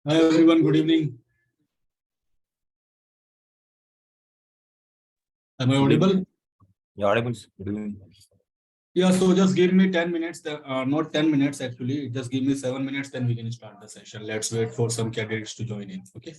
Hi everyone, good evening. Am I audible? You're audible. Good evening. Yeah, so just give me 10 minutes, not 10 minutes actually, just give me 7 minutes, then we can start the session. Let's wait for some candidates to join in, okay?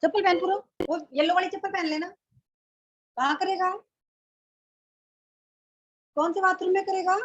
चप्पल पहन पूरा वो yellow वाली चप्पल पहन लेना। कहाँ करेगा? कौन से बाथरूम में करेगा?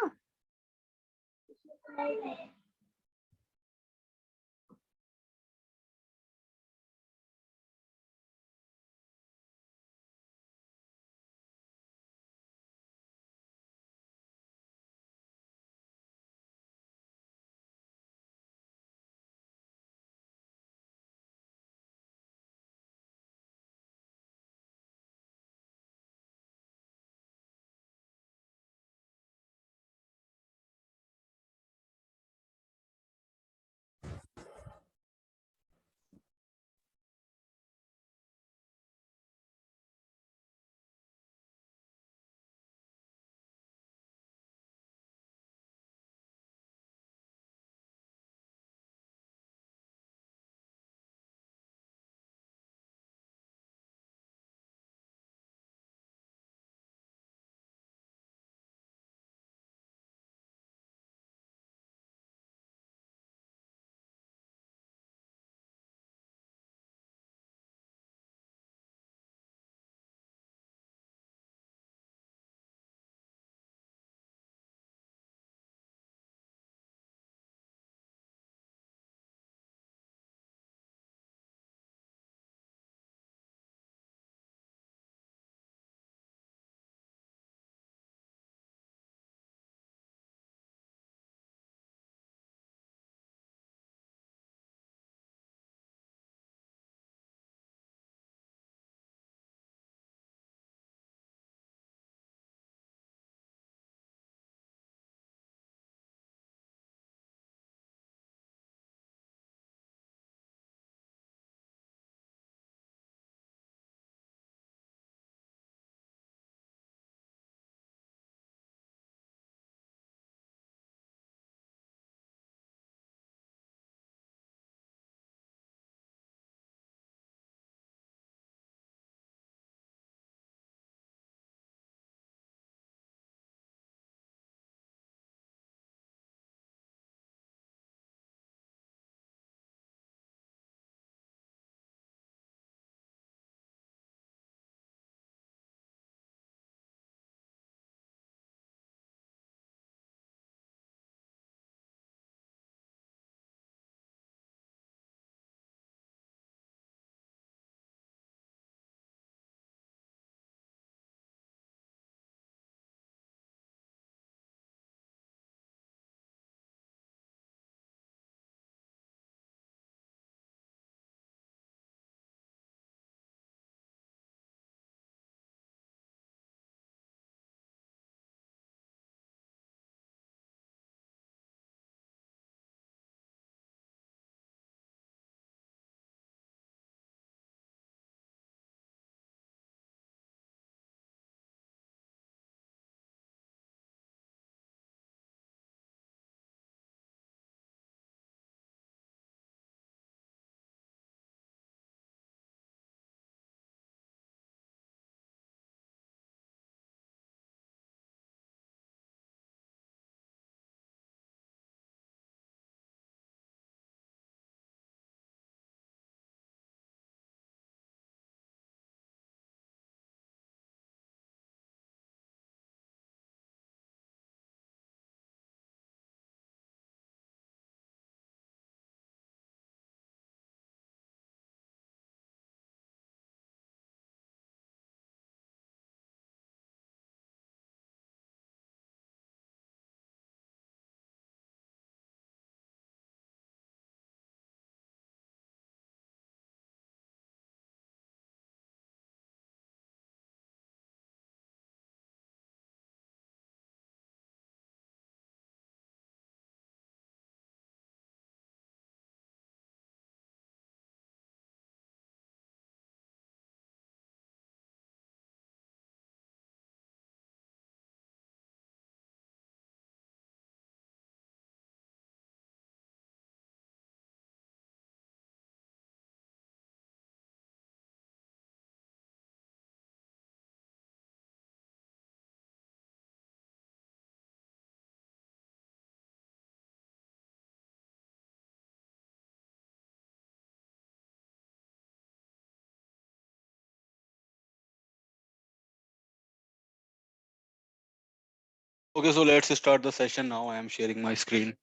Okay, so let's start the session now. I am sharing my screen.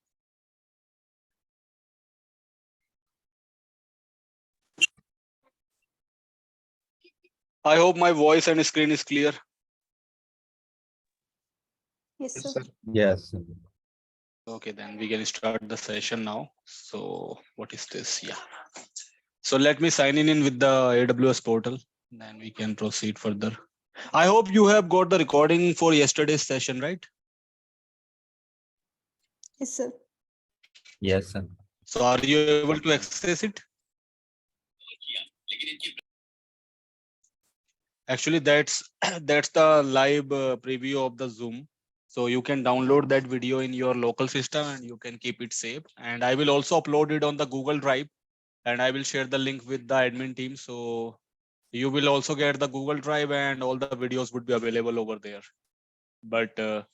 I hope my voice and screen is clear. Yes, Yes, sir. sir. Yes. Okay, then we can start the session now. So what is this? Yeah. So let me sign in with the AWS portal. Then we can proceed further. I hope you have got the recording for yesterday's session, right? Yes, sir. Yes, sir. So are you able to access it? Actually, that's that's the live preview of the Zoom. So you can download that video in your local system and you can keep it safe. And I will also upload it on the Google Drive and I will share the link with the admin team. So you will also get the Google Drive and all the videos would be available over there. But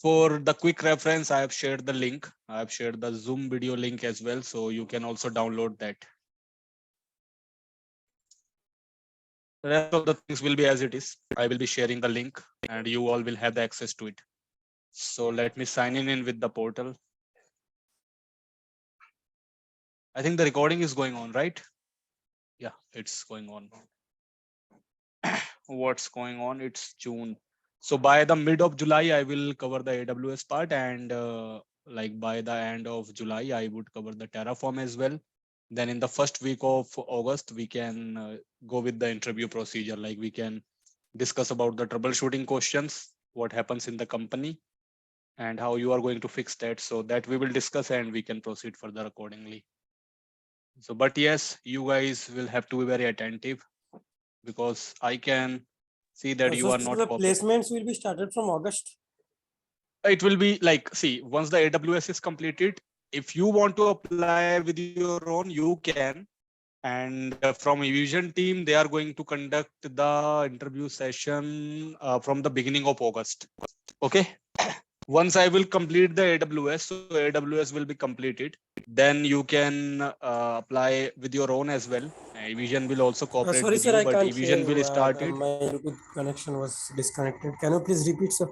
for the quick reference, I have shared the link. I have shared the Zoom video link as well. So you can also download that. The rest of the things will be as it is. I will be sharing the link and you all will have the access to it. So let me sign in with the portal. I think the recording is going on, right? Yeah, it's going on. What's going on? It's June. So by the mid of July, I will cover the AWS part, and like by the end of July, I would cover the Terraform as well. Then in the first week of August, we can go with the interview procedure. Like we can discuss about the troubleshooting questions, what happens in the company, and how you are going to fix that. So that we will discuss, and we can proceed further accordingly. So, but yes, you guys will have to be very attentive because I can see that you So are not the cooperating. placements will be started from August. It will be like, see, once the AWS is completed, if you want to apply with your own, you can. And from Vision team, they are going to conduct the interview session from the beginning of August. Okay. Once I will complete the AWS, so AWS will be completed. Then you can apply with your own as well. Vision will also cooperate Sorry, with sir, you, I but can't Vision hear. will start it. My Bluetooth connection was disconnected. Can you please repeat, sir?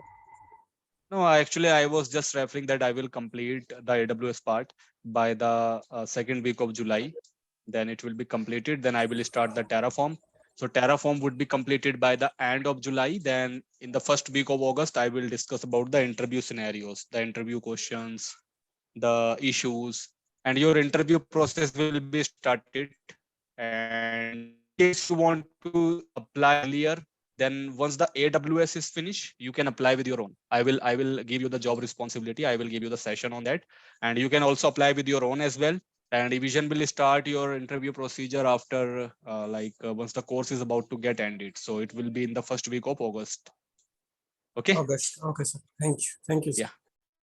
No, actually, I was just referring that I will complete the AWS part by the second week of July. Then it will be completed. Then I will start the Terraform. So Terraform would be completed by the end of July. Then in the first week of August, I will discuss about the interview scenarios, the interview questions, the issues, and your interview process will be started. And in case you want to apply earlier, then once the AWS is finished, you can apply with your own. I will give you the job responsibility. I will give you the session on that, and you can also apply with your own as well. And Division will start your interview procedure after once the course is about to get ended. So it will be in the first week of August. Okay. August. Okay, sir. Thank you. Thank you, sir. Yeah.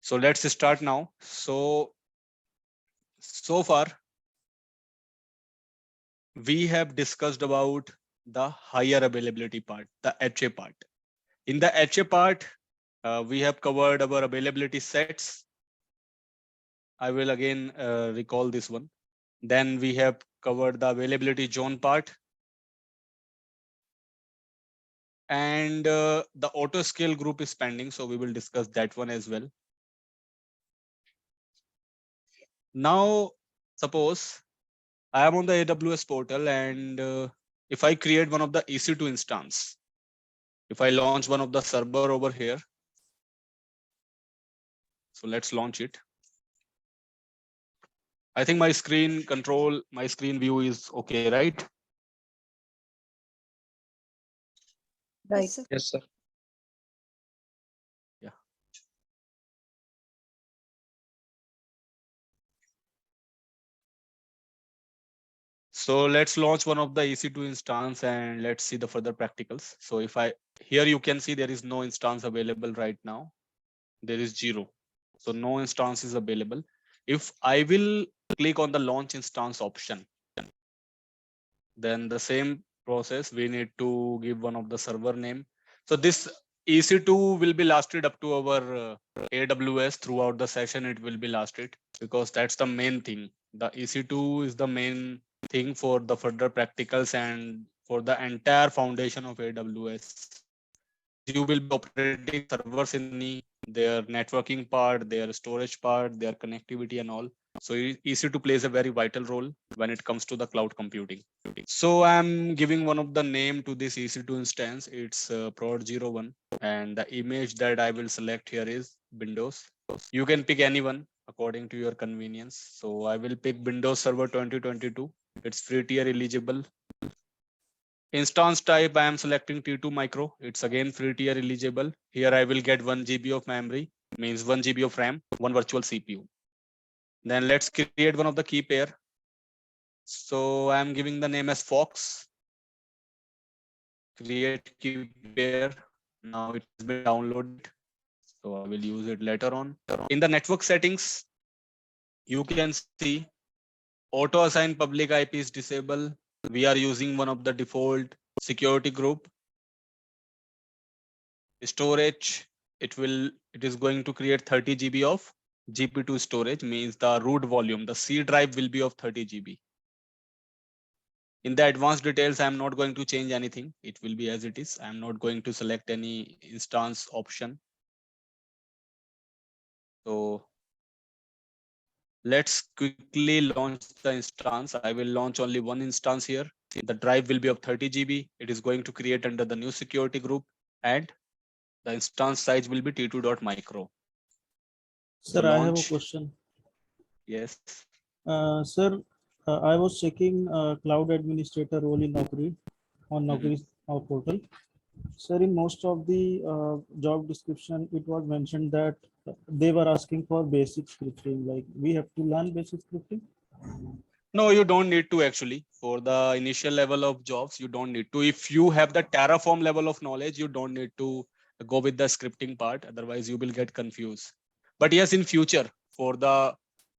So let's start now. So far we have discussed about the higher availability part, the HA part. In the HA part, we have covered our availability sets. I will again recall this one. Then we have covered the availability zone part. And the auto scale group is pending, so we will discuss that one as well. Now, suppose I am on the AWS portal, and if I create one of the EC2 instance, if I launch one of the server over here, so let's launch it. I think my screen control, my screen view is okay, right? Right. Yes, sir. Yeah. So let's launch one of the EC2 instance and let's see the further practicals. So if I, here you can see there is no instance available right now. There is 0. So no instance is available. If I will click on the launch instance option, then the same process, we need to give one of the server name. So this EC2 will be lasted up to our AWS throughout the session. It will be lasted because that's the main thing. The EC2 is the main thing for the further practicals and for the entire foundation of AWS. you will be operating servers in any, their networking part, their storage part, their connectivity and all. So EC2 plays a very vital role when it comes to the cloud computing. So I'm giving one of the name to this EC2 instance. It's prod01, and the image that I will select here is Windows. You can pick anyone according to your convenience. So I will pick Windows Server 2022. It's free tier eligible. Instance type, I am selecting T2 micro. It's again free tier eligible. Here I will get 1 GB of memory, means 1 GB of RAM, one virtual CPU. Then let's create one of the key pair. So I'm giving the name as Fox. Create key pair. Now it has been downloaded. So I will use it later on. In the network settings, you can see auto assign public IP is disabled. We are using one of the default security group. Storage, it is going to create 30 GB of GP2 storage, means the root volume, the C drive will be of 30 GB. In the advanced details, I'm not going to change anything. It will be as it is. I'm not going to select any instance option. So let's quickly launch the instance. I will launch only one instance here. The drive will be of 30 GB. It is going to create under the new security group, and the instance size will be t2.micro. Sir, I have a question. Yes. Sir, I was checking cloud administrator role in Naukri on Naukri portal. Sir, in most of the job description, it was mentioned that they were asking for basic scripting. Like we have to learn basic scripting. No, you don't need to actually. For the initial level of jobs, you don't need to. If you have the Terraform level of knowledge, you don't need to go with the scripting part. Otherwise, you will get confused. But yes, in future, for the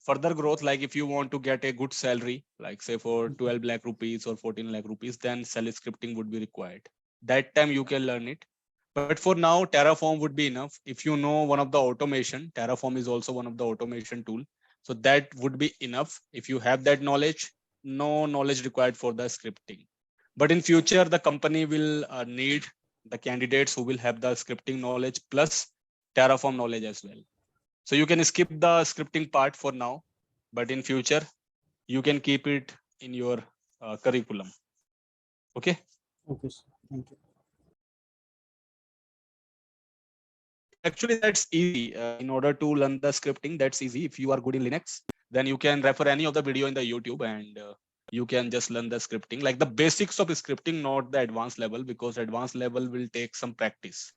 further growth, like if you want to get a good salary, like say for 12 lakh rupees or 14 lakh rupees, then cell scripting would be required. That time you can learn it. But for now, Terraform would be enough. If you know one of the automation, Terraform is also one of the automation tool. So that would be enough. If you have that knowledge, no knowledge required for the scripting. But in future, the company will need the candidates who will have the scripting knowledge plus Terraform knowledge as well. So you can skip the scripting part for now, but in future, you can keep it in your curriculum. Okay. Okay, sir. Thank you. Actually, that's easy. In order to learn the scripting, that's easy. If you are good in Linux, then you can refer any of the video in the YouTube, and you can just learn the scripting, like the basics of scripting, not the advanced level, because advanced level will take some practice.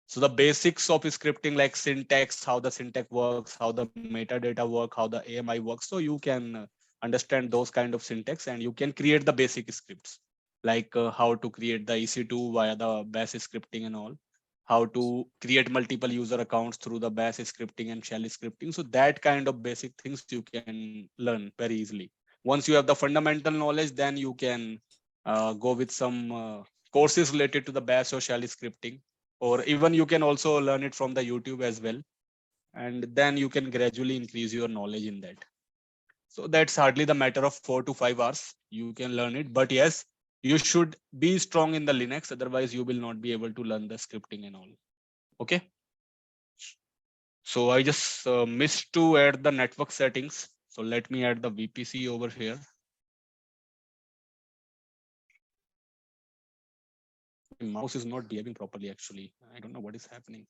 So the basics of scripting, like syntax, how the syntax works, how the metadata work, how the AMI works. So you can understand those kind of syntax, and you can create the basic scripts, like how to create the EC2 via the bash scripting and all, how to create multiple user accounts through the bash scripting and shell scripting. So that kind of basic things you can learn very easily. Once you have the fundamental knowledge, then you can go with some courses related to the bash or shell scripting, or even you can also learn it from the YouTube as well. And then you can gradually increase your knowledge in that. So that's hardly the matter of 4 to 5 hours. You can learn it, but yes, you should be strong in the Linux. Otherwise, you will not be able to learn the scripting and all. Okay. So I just missed to add the network settings. So let me add the VPC over here. My mouse is not behaving properly, actually. I don't know what is happening.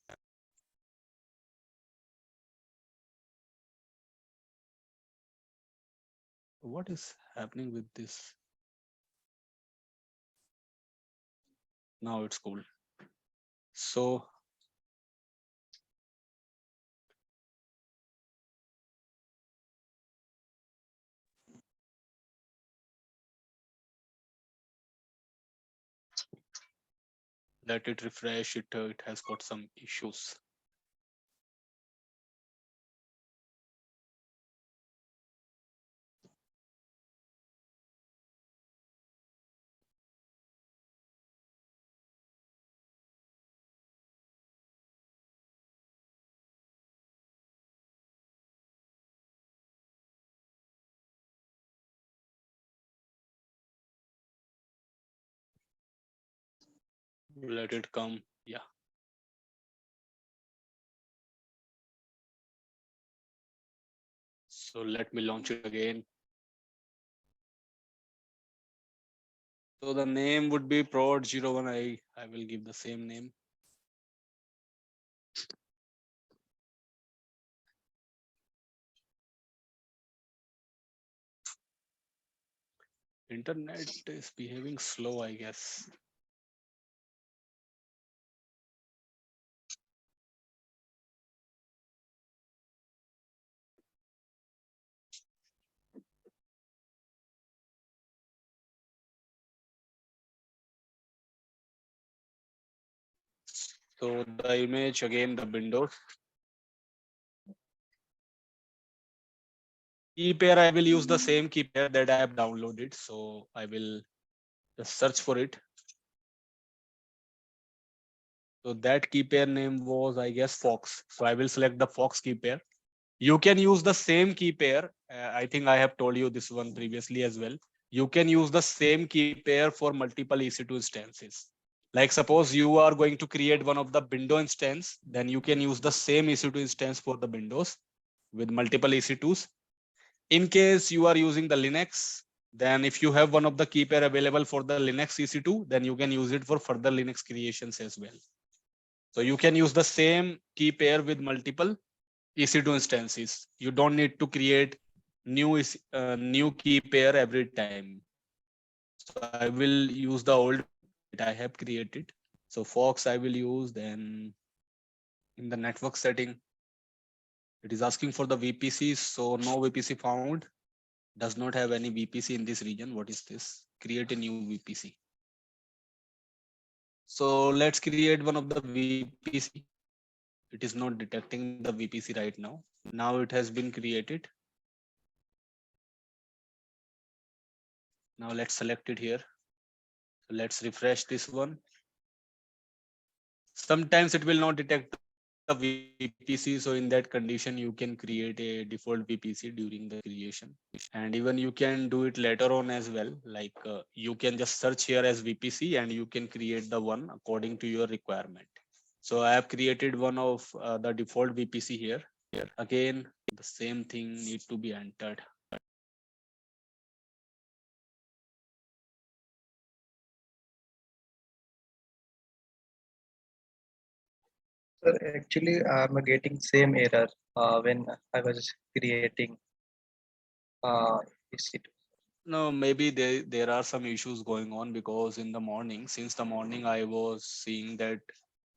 What is happening with this? Now it's cool. So let it refresh. It has got some issues. Let it come. Yeah. So let me launch it again. So the name would be prod01. I will give the same name. Internet is behaving slow, I guess. So the image again, the window. Key pair, I will use the same key pair that I have downloaded. So I will just search for it. So that key pair name was, I guess, Fox. So I will select the Fox key pair. You can use the same key pair. I think I have told you this one previously as well. You can use the same key pair for multiple EC2 instances. Like suppose you are going to create one of the window instance, then you can use the same EC2 instance for the windows with multiple EC2s. In case you are using the Linux, then if you have one of the key pair available for the Linux EC2, then you can use it for further Linux creations as well. So you can use the same key pair with multiple EC2 instances. You don't need to create new key pair every time. So I will use the old that I have created. So Fox I will use. Then in the network setting, it is asking for the VPC. So no VPC found. Does not have any VPC in this region. What is this? Create a new VPC. So let's create one of the VPC. It is not detecting the VPC right now. Now it has been created. Now let's select it here. So let's refresh this one. Sometimes it will not detect the VPC. So in that condition, you can create a default VPC during the creation. And even you can do it later on as well. Like you can just search here as VPC and you can create the one according to your requirement. So I have created one of the default VPC here. Again, the same thing need to be entered. Sir, actually, I'm getting same error when I was creating EC2. No, maybe there are some issues going on because in the morning, since the morning, I was seeing that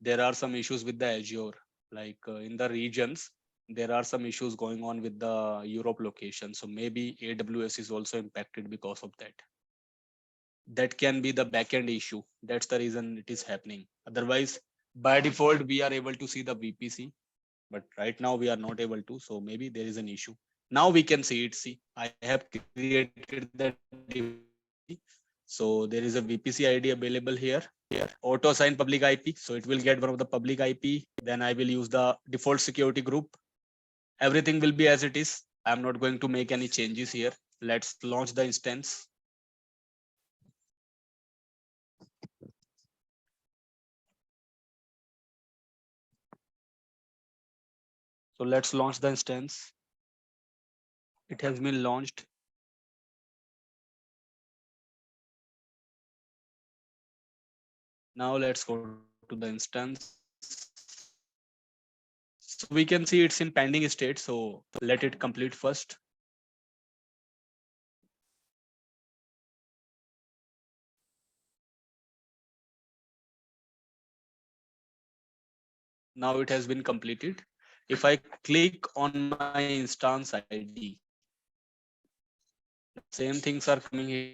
there are some issues with the Azure. Like in the regions, there are some issues going on with the Europe location. So maybe AWS is also impacted because of that. That can be the backend issue. That's the reason it is happening. Otherwise, by default, we are able to see the VPC, but right now we are not able to. So maybe there is an issue. Now we can see it. See, I have created that VPC. So there is a VPC ID available here. Auto assign public IP. So it will get one of the public IP. Then I will use the default security group. Everything will be as it is. I'm not going to make any changes here. Let's launch the instance. So let's launch the instance. It has been launched. Now let's go to the instance. So we can see it's in pending state. So let it complete first. Now it has been completed. If I click on my instance ID, same things are coming here.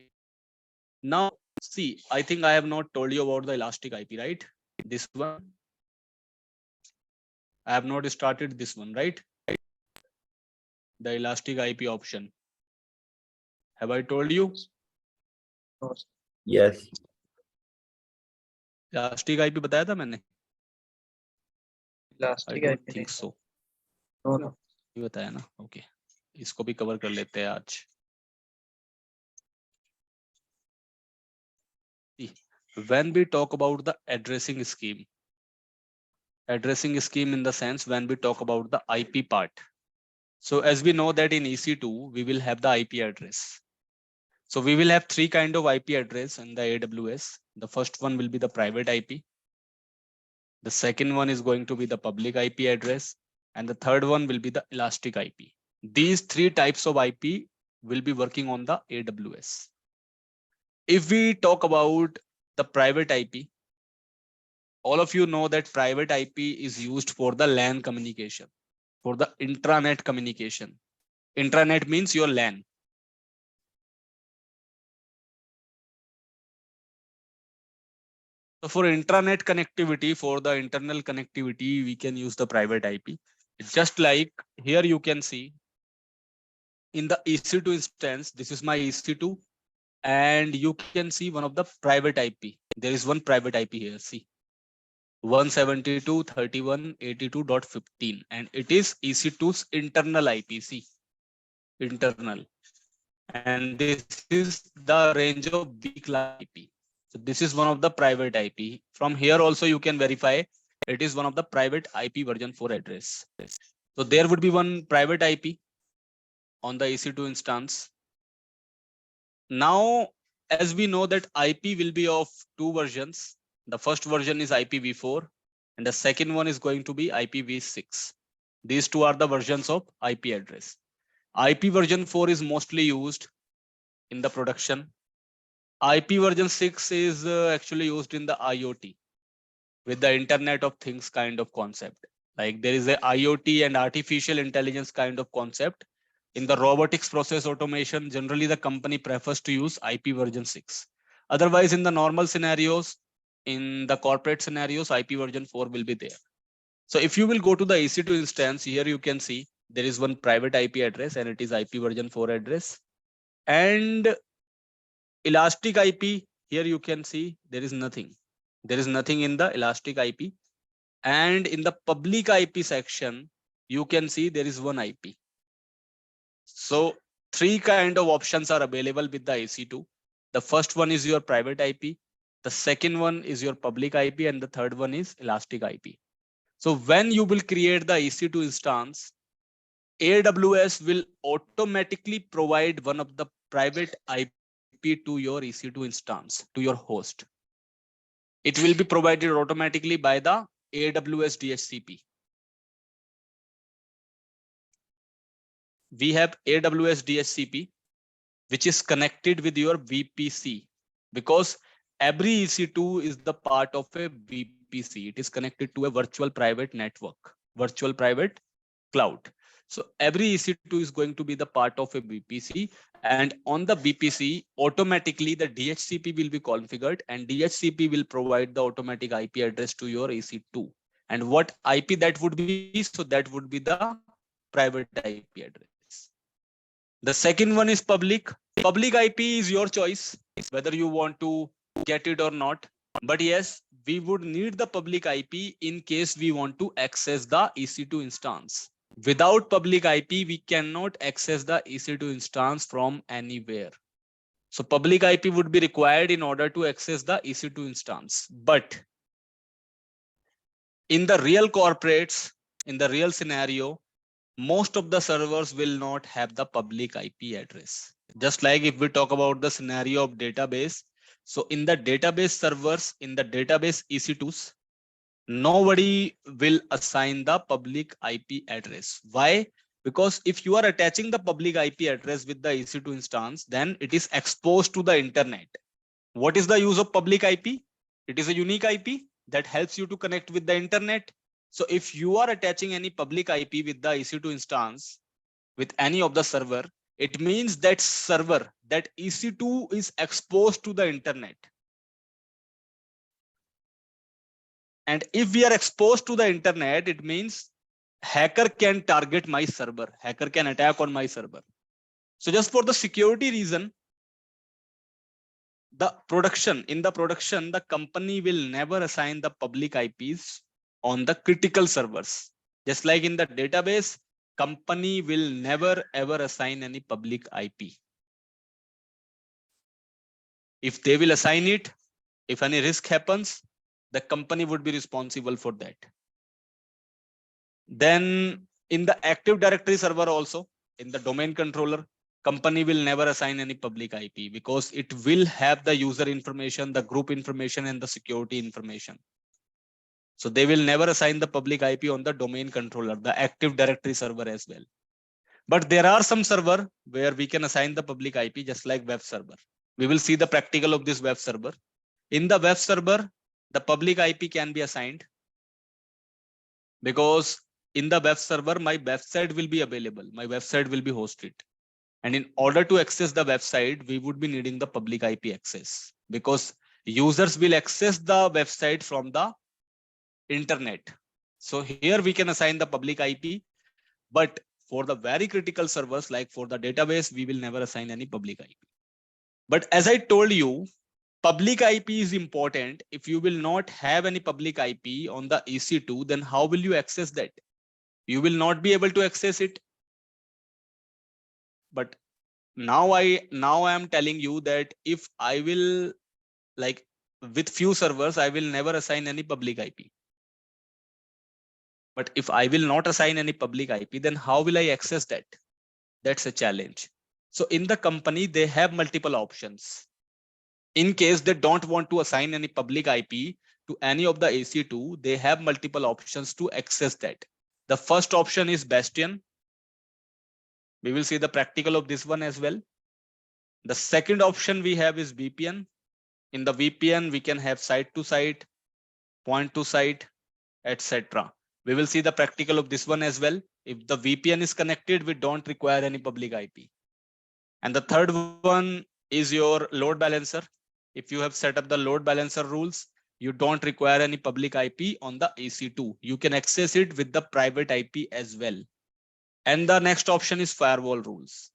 Now, see, I think I have not told you about the elastic IP, right? This one. I have not started this one, right? The elastic IP option. Have I told you? No, sir. Yes. Elastic IP बताया था मैंने? I Elastic don't IP think नहीं so. No, no. ये बताया ना? Okay. इसको भी cover कर लेते हैं आज. When we talk about the addressing scheme in the sense when we talk about the IP part. So as we know that in EC2, we will have the IP address. So we will have three kind of IP address in the AWS. The first one will be the private IP. The second one is going to be the public IP address. And the third one will be the elastic IP. These three types of IP will be working on the AWS. If we talk about the private IP, all of you know that private IP is used for the LAN communication, for the intranet communication. Intranet means your LAN. So for intranet connectivity, for the internal connectivity, we can use the private IP. Just like here you can see in the EC2 instance, this is my EC2, and you can see one of the private IP. There is one private IP here, see. 172.31.82.15, and it is EC2's internal IP, see, internal. And this is the range of B class IP. So this is one of the private IP. From here also you can verify it is one of the private IP version 4 address. So there would be one private IP on the EC2 instance. Now, as we know that IP will be of two versions. The first version is IPv4 and the second one is going to be IPv6. These two are the versions of IP address. IP version 4 is mostly used in the production. IP version 6 is actually used in the IoT with the Internet of Things kind of concept. Like there is a IoT and artificial intelligence kind of concept. In the robotics process automation, generally the company prefers to use IP version 6. Otherwise, in the normal scenarios, in the corporate scenarios, IP version 4 will be there. So if you will go to the EC2 instance, here you can see there is one private IP address and it is IP version 4 address. And elastic IP, here you can see there is nothing. There is nothing in the elastic IP. And in the public IP section, you can see there is one IP. So three kind of options are available with the EC2. The first one is your private IP. The second one is your public IP. And the third one is elastic IP. So when you will create the EC2 instance, AWS will automatically provide one of the private IP to your EC2 instance, to your host. It will be provided automatically by the AWS DHCP. We have AWS DHCP, which is connected with your VPC, because every EC2 is the part of a VPC. It is connected to a virtual private network, virtual private cloud. So every EC2 is going to be the part of a VPC, and on the VPC, automatically the DHCP will be configured, and DHCP will provide the automatic IP address to your EC2. And what IP that would be? So that would be the private IP address. The second one is public. Public IP is your choice, whether you want to get it or not. But yes, we would need the public IP in case we want to access the EC2 instance. Without public IP, we cannot access the EC2 instance from anywhere. So public IP would be required in order to access the EC2 instance. But in the real corporates, in the real scenario, most of the servers will not have the public IP address. Just like if we talk about the scenario of database. So in the database servers, in the database EC2s, nobody will assign the public IP address. Why? Because if you are attaching the public IP address with the EC2 instance, then it is exposed to the internet. What is the use of public IP? It is a unique IP that helps you to connect with the internet. So if you are attaching any public IP with the EC2 instance, with any of the server, it means that server, that EC2 is exposed to the internet. And if we are exposed to the internet, it means hacker can target my server. Hacker can attack on my server. So just for the security reason, in the production, the company will never assign the public IPs on the critical servers. Just like in the database, company will never ever assign any public IP. If they will assign it, if any risk happens, the company would be responsible for that. Then In the Active Directory server also, in the domain controller, company will never assign any public IP because it will have the user information, the group information, and the security information. So they will never assign the public IP on the domain controller, the Active Directory server as well. But there are some server where we can assign the public IP just like web server. We will see the practical of this web server. In the web server, the public IP can be assigned because in the web server, my website will be available. My website will be hosted. And in order to access the website, we would be needing the public IP access because users will access the website from the internet. So here we can assign the public IP, but for the very critical servers, like for the database, we will never assign any public IP. But as I told you, public IP is important. If you will not have any public IP on the EC2, then how will you access that? You will not be able to access it. But now I am telling you that if I will, like with few servers, I will never assign any public IP. But if I will not assign any public IP, then how will I access that? That's a challenge. So in the company, they have multiple options. In case they don't want to assign any public IP to any of the EC2, they have multiple options to access that. The first option is Bastion. We will see the practical of this one as well. The second option we have is VPN. In the VPN, we can have site to site, point to site, etc. We will see the practical of this one as well. If the VPN is connected, we don't require any public IP. And the third one is your load balancer. If you have set up the load balancer rules, you don't require any public IP on the EC2. You can access it with the private IP as well. And the next option is firewall rules.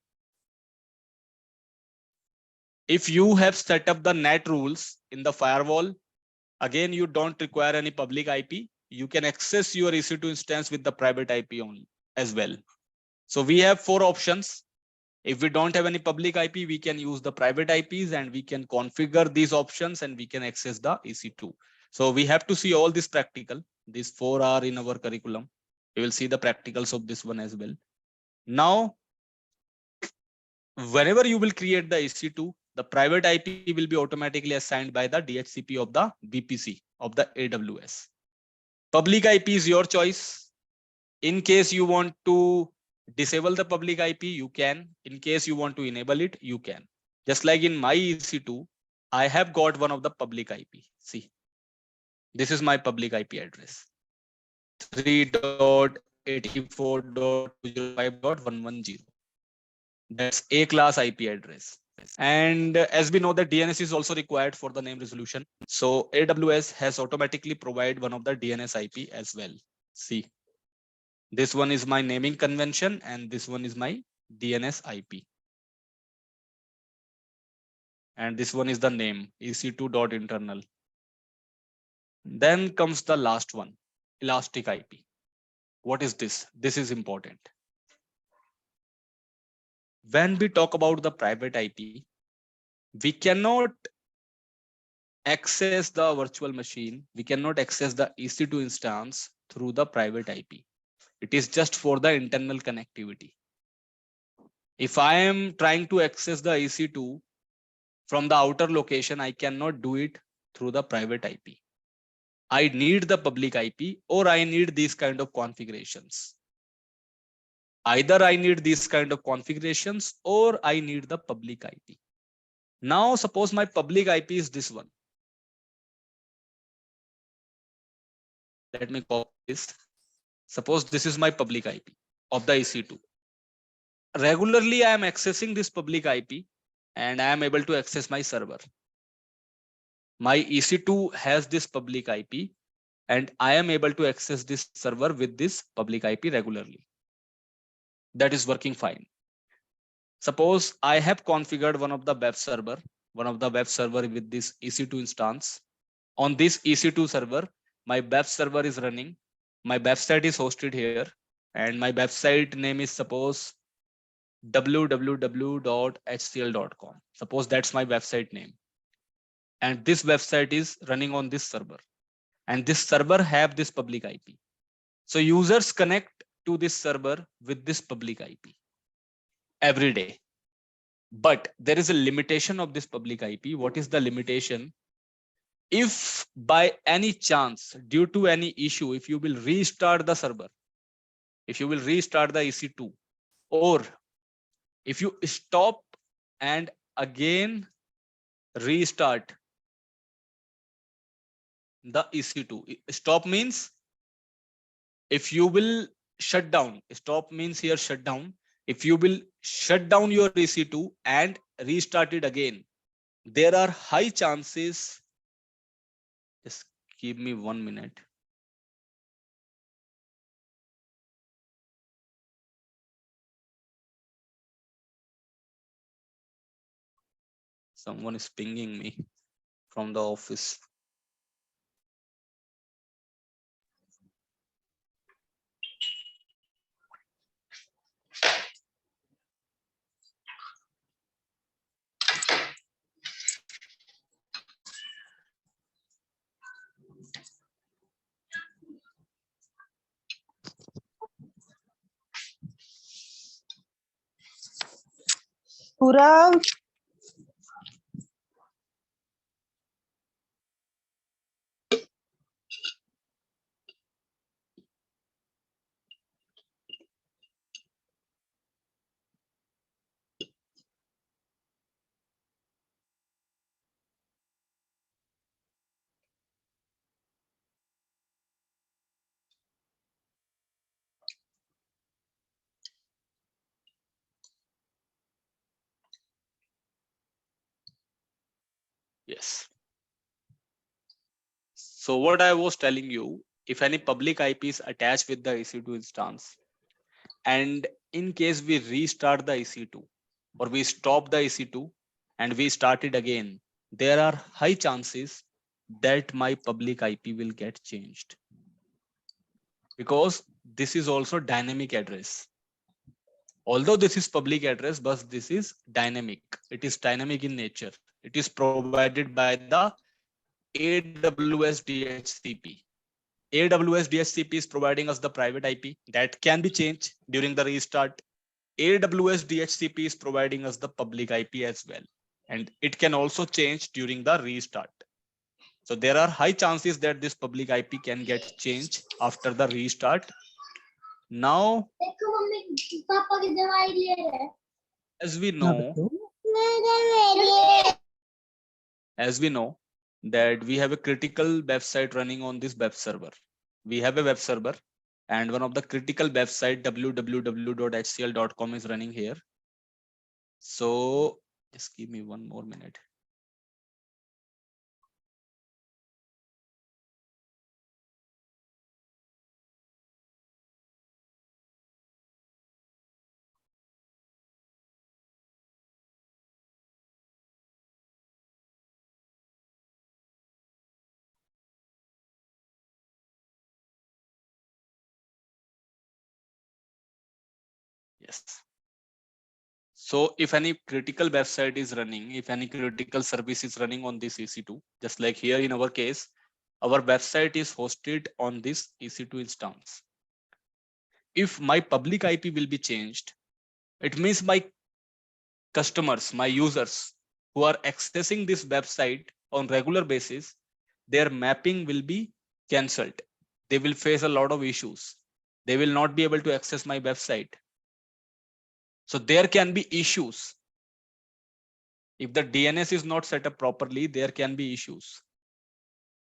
If you have set up the net rules in the firewall, again, you don't require any public IP. You can access your EC2 instance with the private IP only as well. So we have 4 options. If we don't have any public IP, we can use the private IPs and we can configure these options and we can access the EC2. So we have to see all this practical. These 4 are in our curriculum. We will see the practicals of this one as well. Now, whenever you will create the EC2, the private IP will be automatically assigned by the DHCP of the VPC of the AWS. Public IP is your choice. In case you want to disable the public IP, you can. In case you want to enable it, you can. Just like in my EC2, I have got one of the public IP. See, this is my public IP address. 3.84.205.110. That's A class IP address. And as we know that DNS is also required for the name resolution. So AWS has automatically provided one of the DNS IP as well. See, this one is my naming convention and this one is my DNS IP. And this one is the name ec2.internal. Then comes the last one, elastic IP. What is this? This is important. When we talk about the private IP, we cannot access the virtual machine. We cannot access the EC2 instance through the private IP. It is just for the internal connectivity. If I am trying to access the EC2 from the outer location, I cannot do it through the private IP. I need the public IP or I need these kind of configurations. Either I need these kind of configurations or I need the public IP. Now, suppose my public IP is this one. Let me copy this. Suppose this is my public IP of the EC2. Regularly, I am accessing this public IP and I am able to access my server. My EC2 has this public IP and I am able to access this server with this public IP regularly. That is working fine. Suppose I have configured one of the web server with this EC2 instance. On this EC2 server, my web server is running. My website is hosted here and my website name is suppose www.hcl.com. Suppose that's my website name. And this website is running on this server. And this server have this public IP. So users connect to this server with this public IP every day. But there is a limitation of this public IP. What is the limitation? If by any chance, due to any issue, if you will restart the server, if you will restart the EC2, or if you stop and again restart the EC2, stop means if you will shut down, stop means here shut down. If you will shut down your EC2 and restart it again, there are high chances. Just give me 1 minute. Someone is pinging me from the office. Purav, Yes. So what I was telling you, if any public IP is attached with the EC2 instance, and in case we restart the EC2 or we stop the EC2 and we start it again, there are high chances that my public IP will get changed, because this is also dynamic address. Although this is public address, but this is dynamic. It is dynamic in nature. It is provided by the AWS DHCP. AWS DHCP is providing us the private IP that can be changed during the restart. AWS DHCP is providing us the public IP as well, and it can also change during the restart. So there are high chances that this public IP can get changed after the restart. Now, as we know, that we have a critical website running on this web server. We have a web server, and one of the critical website www.hcl.com is running here. So just give me 1 more minute. Yes. So if any critical website is running, if any critical service is running on this EC2, just like here in our case, our website is hosted on this EC2 instance. If my public IP will be changed, it means my customers, my users who are accessing this website on regular basis, their mapping will be cancelled. They will face a lot of issues. They will not be able to access my website. So there can be issues. If the DNS is not set up properly, there can be issues.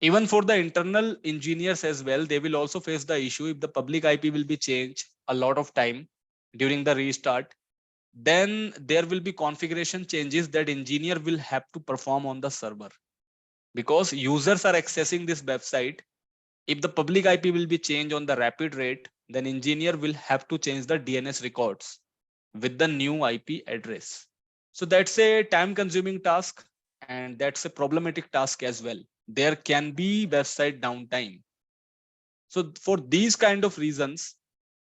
Even for the internal engineers as well, they will also face the issue if the public IP will be changed a lot of time during the restart. Then there will be configuration changes that engineer will have to perform on the server, because users are accessing this website. If the public IP will be changed on the rapid rate, then engineer will have to change the DNS records with the new IP address. So that's a time consuming task, and that's a problematic task as well. There can be website downtime. So for these kind of reasons,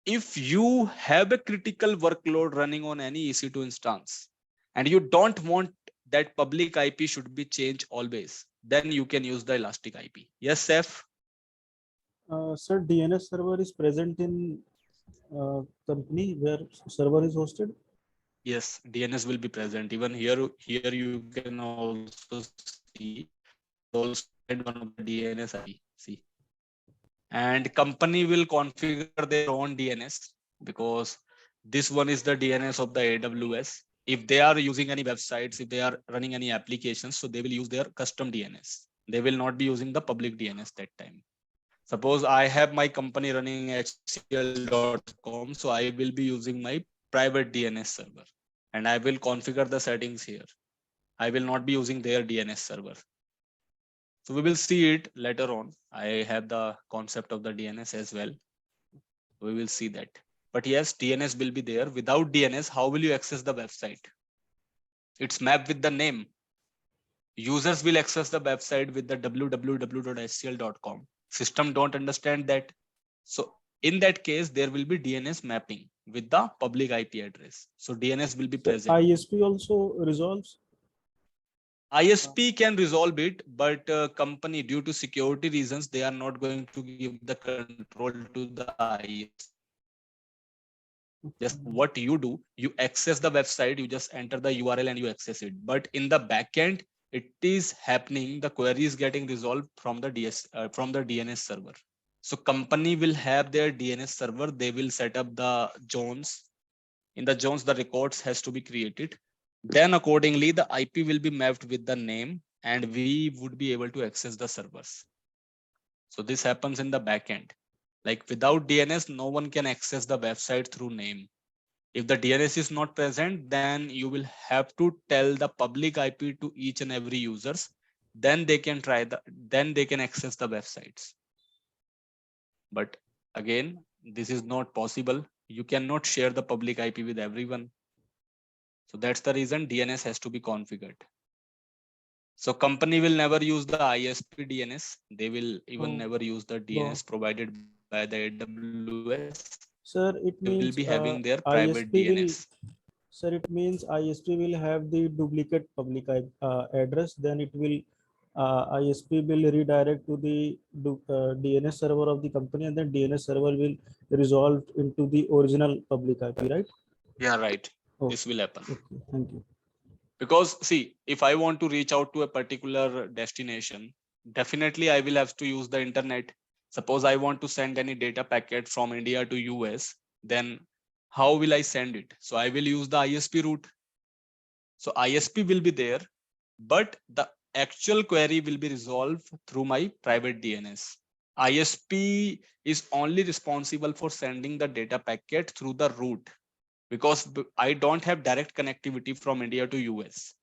if you have a critical workload running on any EC2 instance and you don't want that public IP should be changed always, then you can use the elastic IP. Yes, Seth? Sir, DNS server is present in company where server is hosted? Yes, DNS will be present. Even here you can also see I also added one of the DNS IP. See, and company will configure their own DNS because this one is the DNS of the AWS. If they are using any websites, if they are running any applications, so they will use their custom DNS. They will not be using the public DNS that time. Suppose I have my company running HCL.com, so I will be using my private DNS server and I will configure the settings here. I will not be using their DNS server. So we will see it later on. I have the concept of the DNS as well. We will see that. But yes, DNS will be there. Without DNS, how will you access the website? It's mapped with the name. Users will access the website with the www.scl.com. System don't understand that. So in that case, there will be DNS mapping with the public IP address. So DNS will be So present. ISP also resolves? ISP can resolve it, but company, due to security reasons, they are not going to give the control to the ISP. Just what you do, you access the website, you just enter the URL and you access it. But in the backend, it is happening. The query is getting resolved from the DNS server. So company will have their DNS server. They will set up the zones. In the zones, the records has to be created. Then accordingly, the IP will be mapped with the name and we would be able to access the servers. So this happens in the backend. Like without DNS, no one can access the website through name. If the DNS is not present, then you will have to tell the public IP to each and every users. Then they can access the websites. But again, this is not possible. You cannot share the public IP with everyone. So that's the reason DNS has to be configured. So company will never use the ISP DNS. They will even never use the DNS provided by the AWS. Sir, They it will be means having their private ISP will, DNS. sir, it means ISP will have the duplicate public address, then it will ISP will redirect to the DNS server of the company, and then DNS server will resolve into the original public IP, right? Yeah, right. Oh, This will happen. okay, thank you. Because see, if I want to reach out to a particular destination, definitely I will have to use the internet. Suppose I want to send any data packet from India to US, then how will I send it? So I will use the ISP route. So ISP will be there, but the actual query will be resolved through my private DNS. ISP is only responsible for sending the data packet through the route because I don't have direct connectivity from India to US.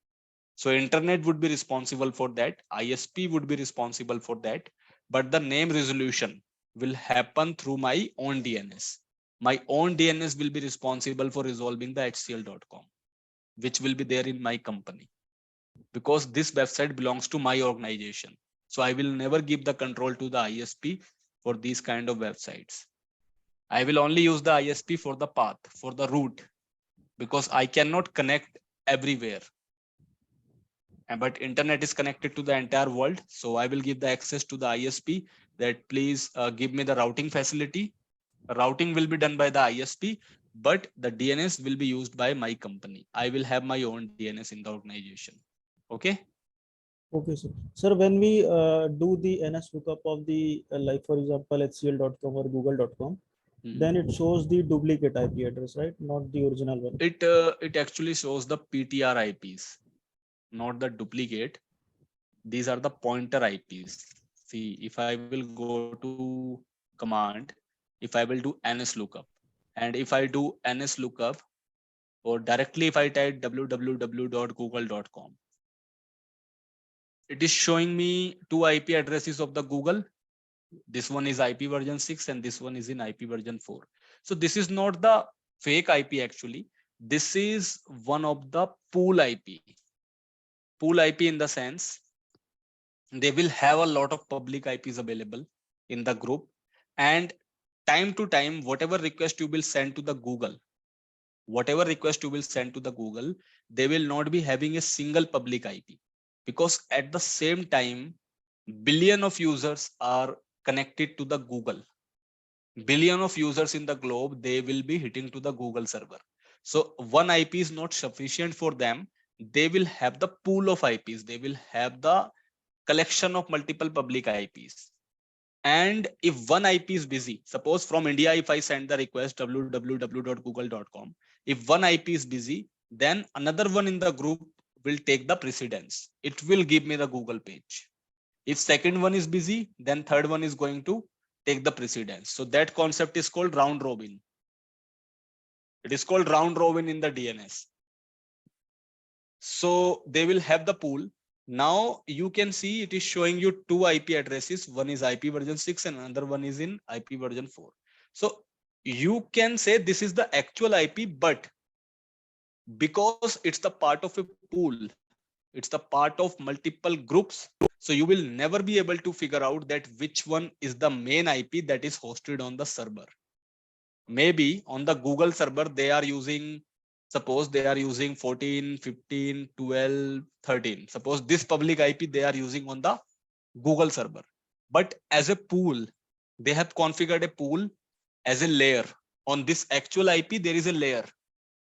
So internet would be responsible for that. ISP would be responsible for that. But the name resolution will happen through my own DNS. My own DNS will be responsible for resolving the HCL.com, which will be there in my company. Because this website belongs to my organization. So I will never give the control to the ISP for these kind of websites. I will only use the ISP for the path, for the route, because I cannot connect everywhere. But internet is connected to the entire world. So I will give the access to the ISP that please give me the routing facility. Routing will be done by the ISP, but the DNS will be used by my company. I will have my own DNS in the organization. Okay. Okay, sir. Sir, when we do the NS lookup of the, like for example, HCL.com or Google.com, then it shows the duplicate IP address, right? Not the original one. It actually shows the PTR IPs, not the duplicate. These are the pointer IPs. See, if I will go to command, if I will do NS lookup, and if I do NS lookup, or directly if I type www.google.com, it is showing me two IP addresses of the Google. This one is IP version 6 and this one is in IP version 4. So this is not the fake IP actually. This is one of the pool IP. Pool IP in the sense they will have a lot of public IPs available in the group, and time to time, whatever request you will send to the Google, they will not be having a single public IP, because at the same time, billion of users are connected to the Google. billion of users in the globe, they will be hitting to the Google server. So one IP is not sufficient for them. They will have the pool of IPs. They will have the collection of multiple public IPs. And if one IP is busy, suppose from India, if I send the request www.google.com, if one IP is busy, then another one in the group will take the precedence. It will give me the Google page. If second one is busy, then third one is going to take the precedence. So that concept is called round robin. It is called round robin in the DNS. So they will have the pool. Now you can see it is showing you two IP addresses. One is IP version 6 and another one is in IP version 4. So you can say this is the actual IP, but because it's the part of a pool, it's the part of multiple groups. So you will never be able to figure out that which one is the main IP that is hosted on the server. Maybe on the Google server, they are using, suppose they are using 14, 15, 12, 13. Suppose this public IP they are using on the Google server. But as a pool, they have configured a pool as a layer. On this actual IP, there is a layer.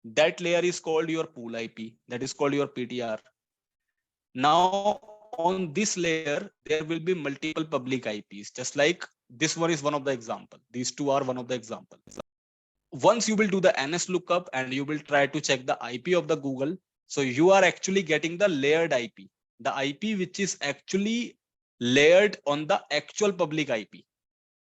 That layer is called your pool IP. That is called your PTR. Now on this layer, there will be multiple public IPs, just like this one is one of the example. These two are one of the examples. Once you will do the NS lookup and you will try to check the IP of the Google. So you are actually getting the layered IP, the IP which is actually layered on the actual public IP.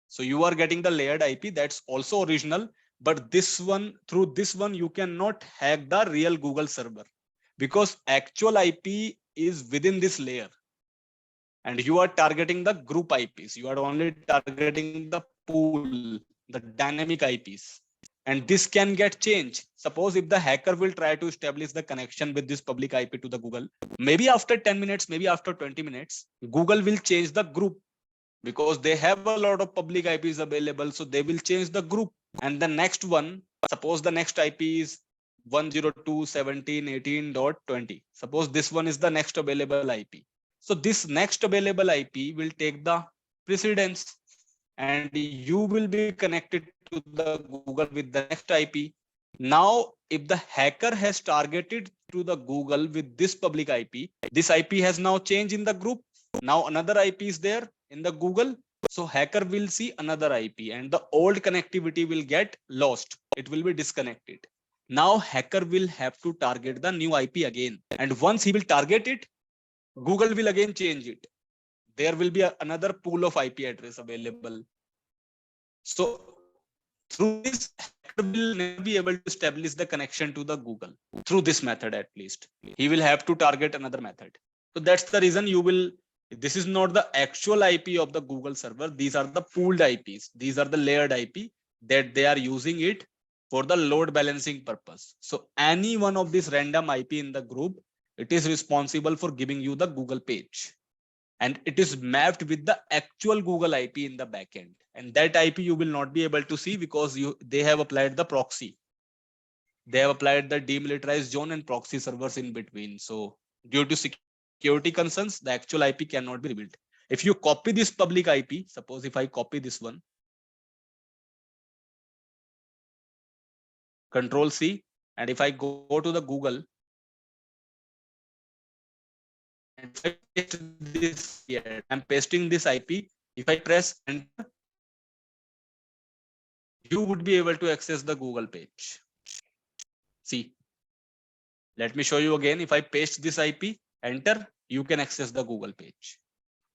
So you are getting the layered IP that's also original, but this one, through this one, you cannot hack the real Google server because actual IP is within this layer. And you are targeting the group IPs. You are only targeting the pool, the dynamic IPs. And this can get changed. Suppose if the hacker will try to establish the connection with this public IP to the Google, maybe after 10 minutes, maybe after 20 minutes, Google will change the group because they have a lot of public IPs available. So they will change the group. And the next one, suppose the next IP is 102.17.18.20. Suppose this one is the next available IP. So this next available IP will take the precedence and you will be connected to the Google with the next IP. Now, if the hacker has targeted to the Google with this public IP, this IP has now changed in the group. Now another IP is there in the Google. So hacker will see another IP and the old connectivity will get lost. It will be disconnected. Now hacker will have to target the new IP again. And once he will target it, Google will again change it. There will be another pool of IP address available. So through this, hacker will never be able to establish the connection to the Google through this method. At least he will have to target another method. So that's the reason you will, this is not the actual IP of the Google server. These are the pooled IPs. These are the layered IP that they are using it for the load balancing purpose. So any one of these random IP in the group, it is responsible for giving you the Google page. And it is mapped with the actual Google IP in the backend. And that IP you will not be able to see because they have applied the proxy. They have applied the demilitarized zone and proxy servers in between. So due to security concerns, the actual IP cannot be revealed. If you copy this public IP, suppose if I copy this one, Control C, and if I go to the Google, and if I paste this here, I'm pasting this IP. If I press enter, you would be able to access the Google page. See, let me show you again. If I paste this IP, enter, you can access the Google page.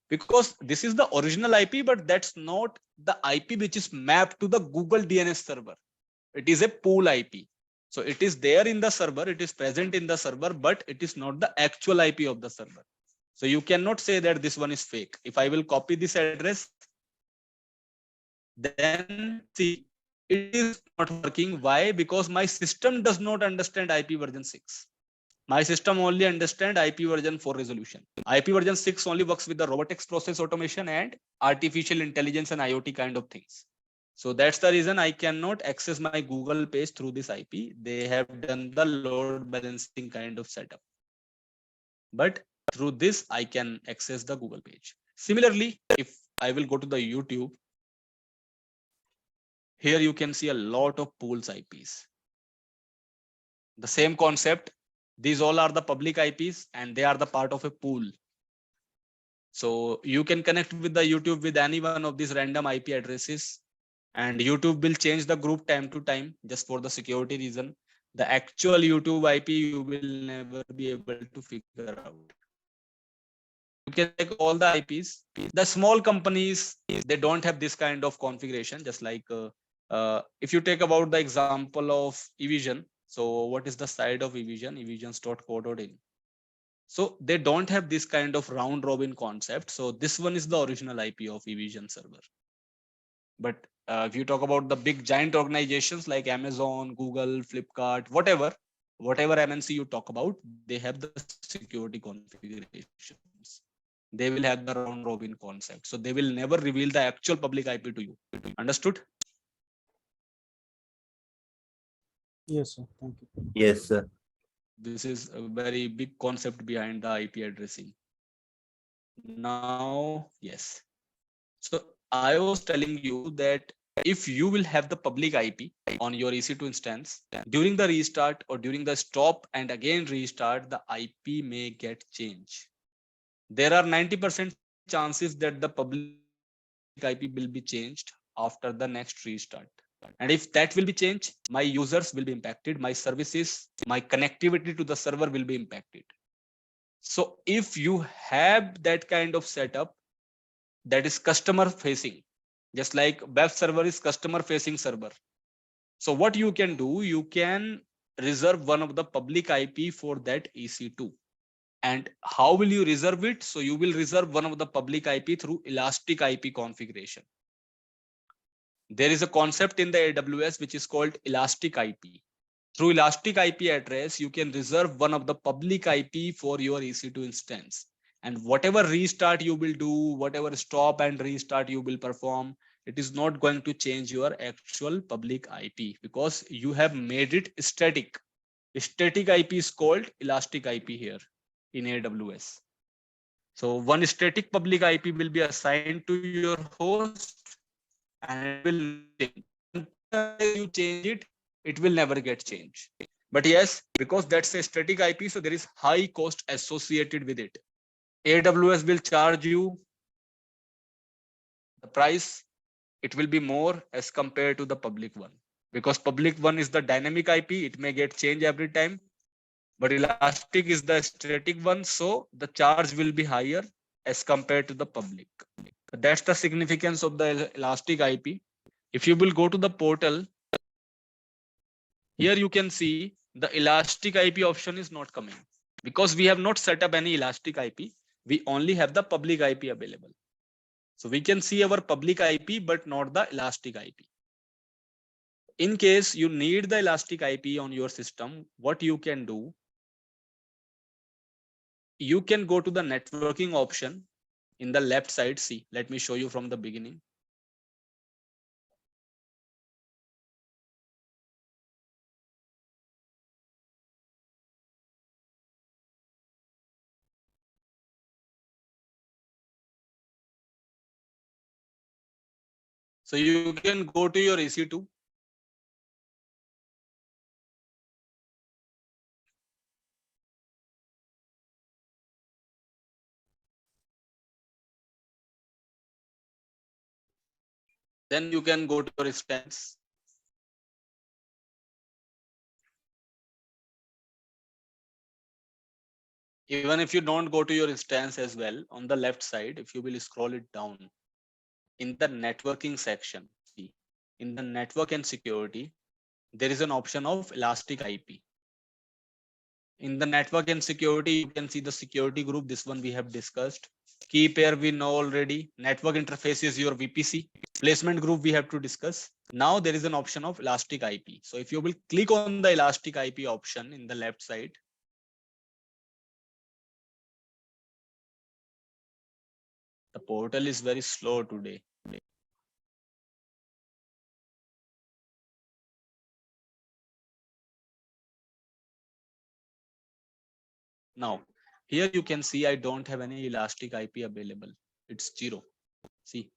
Because this is the original IP, but that's not the IP which is mapped to the Google DNS server. It is a pool IP. So it is there in the server, it is present in the server, but it is not the actual IP of the server. So you cannot say that this one is fake. If I will copy this address, then see, it is not working. Why? Because my system does not understand IP version 6. My system only understand IP version 4 resolution. IP version 6 only works with the robotics process automation and artificial intelligence and IoT kind of things. So that's the reason I cannot access my Google page through this IP. They have done the load balancing kind of setup. But through this, I can access the Google page. Similarly, if I will go to the YouTube, Here you can see a lot of pools IPs. The same concept. These all are the public IPs and they are the part of a pool. So you can connect with the YouTube with any one of these random IP addresses, and YouTube will change the group time to time just for the security reason. The actual YouTube IP you will never be able to figure out. You can check all the IPs. The small companies, they don't have this kind of configuration. Just like if you take about the example of eVision. So what is the side of eVision? eVisions.co.in. So they don't have this kind of round robin concept. So this one is the original IP of eVision server. But if you talk about the big giant organizations like Amazon, Google, Flipkart, whatever MNC you talk about, they have the security configurations. They will have the round robin concept. So they will never reveal the actual public IP to you. Understood? Yes, sir. Thank you. Yes, sir. This is a very big concept behind the IP addressing. Now, yes. So I was telling you that if you will have the public IP on your EC2 instance, during the restart or during the stop and again restart, the IP may get changed. There are 90% chances that the public IP will be changed after the next restart. And if that will be changed, my users will be impacted, my services, my connectivity to the server will be impacted. So if you have that kind of setup, that is customer facing, just like web server is customer facing server. So what you can do, you can reserve one of the public IP for that EC2. And how will you reserve it? So you will reserve one of the public IP through elastic IP configuration. There is a concept in the AWS which is called elastic IP. Through elastic IP address, you can reserve one of the public IP for your EC2 instance. And whatever restart you will do, whatever stop and restart you will perform, it is not going to change your actual public IP because you have made it static. Static IP is called elastic IP here in AWS. So one static public IP will be assigned to your host and it will never change. Until you change it, it will never get changed. But yes, because that's a static IP, so there is high cost associated with it. AWS will charge you the price, it will be more as compared to the public one. Because public one is the dynamic IP, it may get changed every time. But elastic is the static one, so the charge will be higher as compared to the public. That's the significance of the elastic IP. If you will go to the portal, here you can see the elastic IP option is not coming because we have not set up any elastic IP. We only have the public IP available. So we can see our public IP, but not the elastic IP. In case you need the elastic IP on your system, what you can do, you can go to the networking option in the left side. See, let me show you from the beginning. So you can go to your EC2. Then you can go to your instance. Even if you don't go to your instance as well, on the left side, if you will scroll it down in the networking section, see, in the network and security, there is an option of elastic IP. In the network and security, you can see the security group. This one we have discussed. Key pair we know already. Network interface is your VPC. Placement group we have to discuss. Now there is an option of elastic IP. So if you will click on the elastic IP option in the left side, the portal is very slow today. Now, here you can see I don't have any elastic IP available. It's 0. See,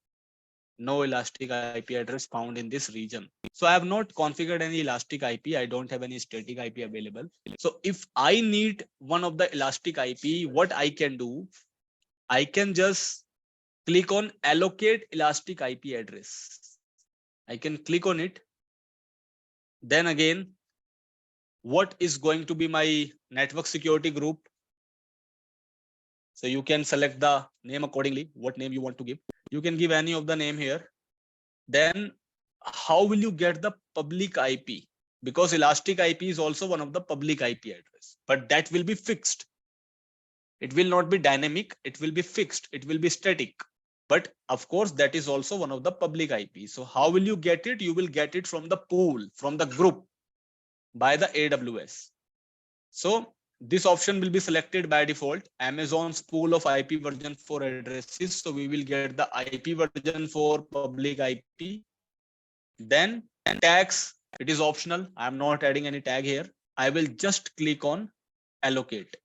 No elastic IP address found in this region. So I have not configured any elastic IP. I don't have any static IP available. So if I need one of the elastic IP, what I can do, I can just click on allocate elastic IP address. I can click on it. Then again, what is going to be my network security group? So you can select the name accordingly, what name you want to give. You can give any of the name here. Then how will you get the public IP? Because elastic IP is also one of the public IP address, but that will be fixed. It will not be dynamic. It will be fixed. It will be static. But of course, that is also one of the public IP. So how will you get it? You will get it from the pool, from the group by the AWS. So this option will be selected by default, Amazon's pool of IP version 4 addresses. So we will get the IP version for public IP. Then tags, it is optional. I'm not adding any tag here. I will just click on allocate.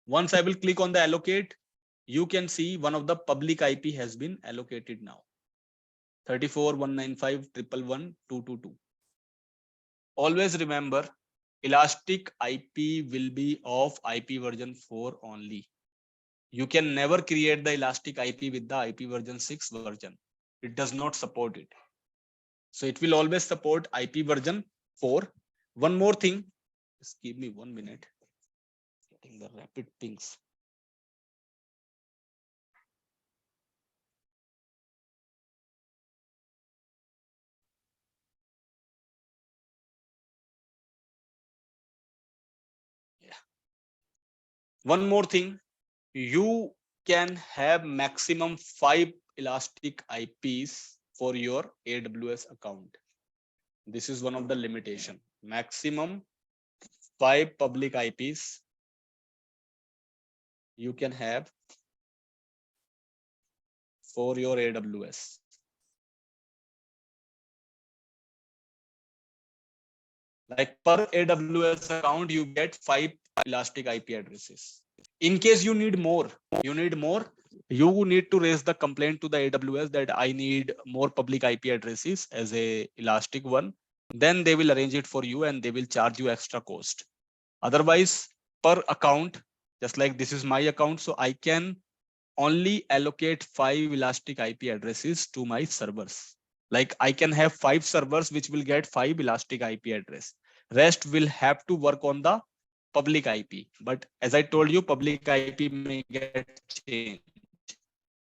Once I will click on the allocate, you can see one of the public IP has been allocated now. 34.195.111.222. Always remember, elastic IP will be of IP version 4 only. You can never create the elastic IP with the IP version 6 version. It does not support it. So it will always support IP version 4. One more thing, just give me 1 minute. Getting the rapid pings. Yeah. One more thing, you can have maximum 5 elastic IPs for your AWS account. This is one of the limitation. Maximum 5 public IPs you can have for your AWS. Like per AWS account, you get 5 elastic IP addresses. In case you need more, you need to raise the complaint to the AWS that I need more public IP addresses as a elastic one. Then they will arrange it for you and they will charge you extra cost. Otherwise, per account, just like this is my account, so I can only allocate 5 elastic IP addresses to my servers. Like I can have 5 servers which will get 5 elastic IP address. Rest will have to work on the public IP. But as I told you, public IP may get changed.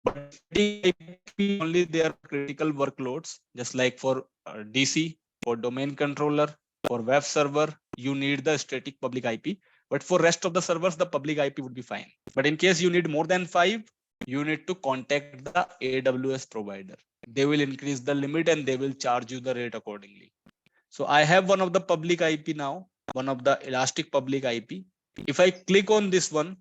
But IP only there are critical workloads, just like for DC, for domain controller, for web server, you need the static public IP. But for rest of the servers, the public IP would be fine. But in case you need more than 5, you need to contact the AWS provider. They will increase the limit and they will charge you the rate accordingly. So I have one of the public IP now, one of the elastic public IP. If I click on this one,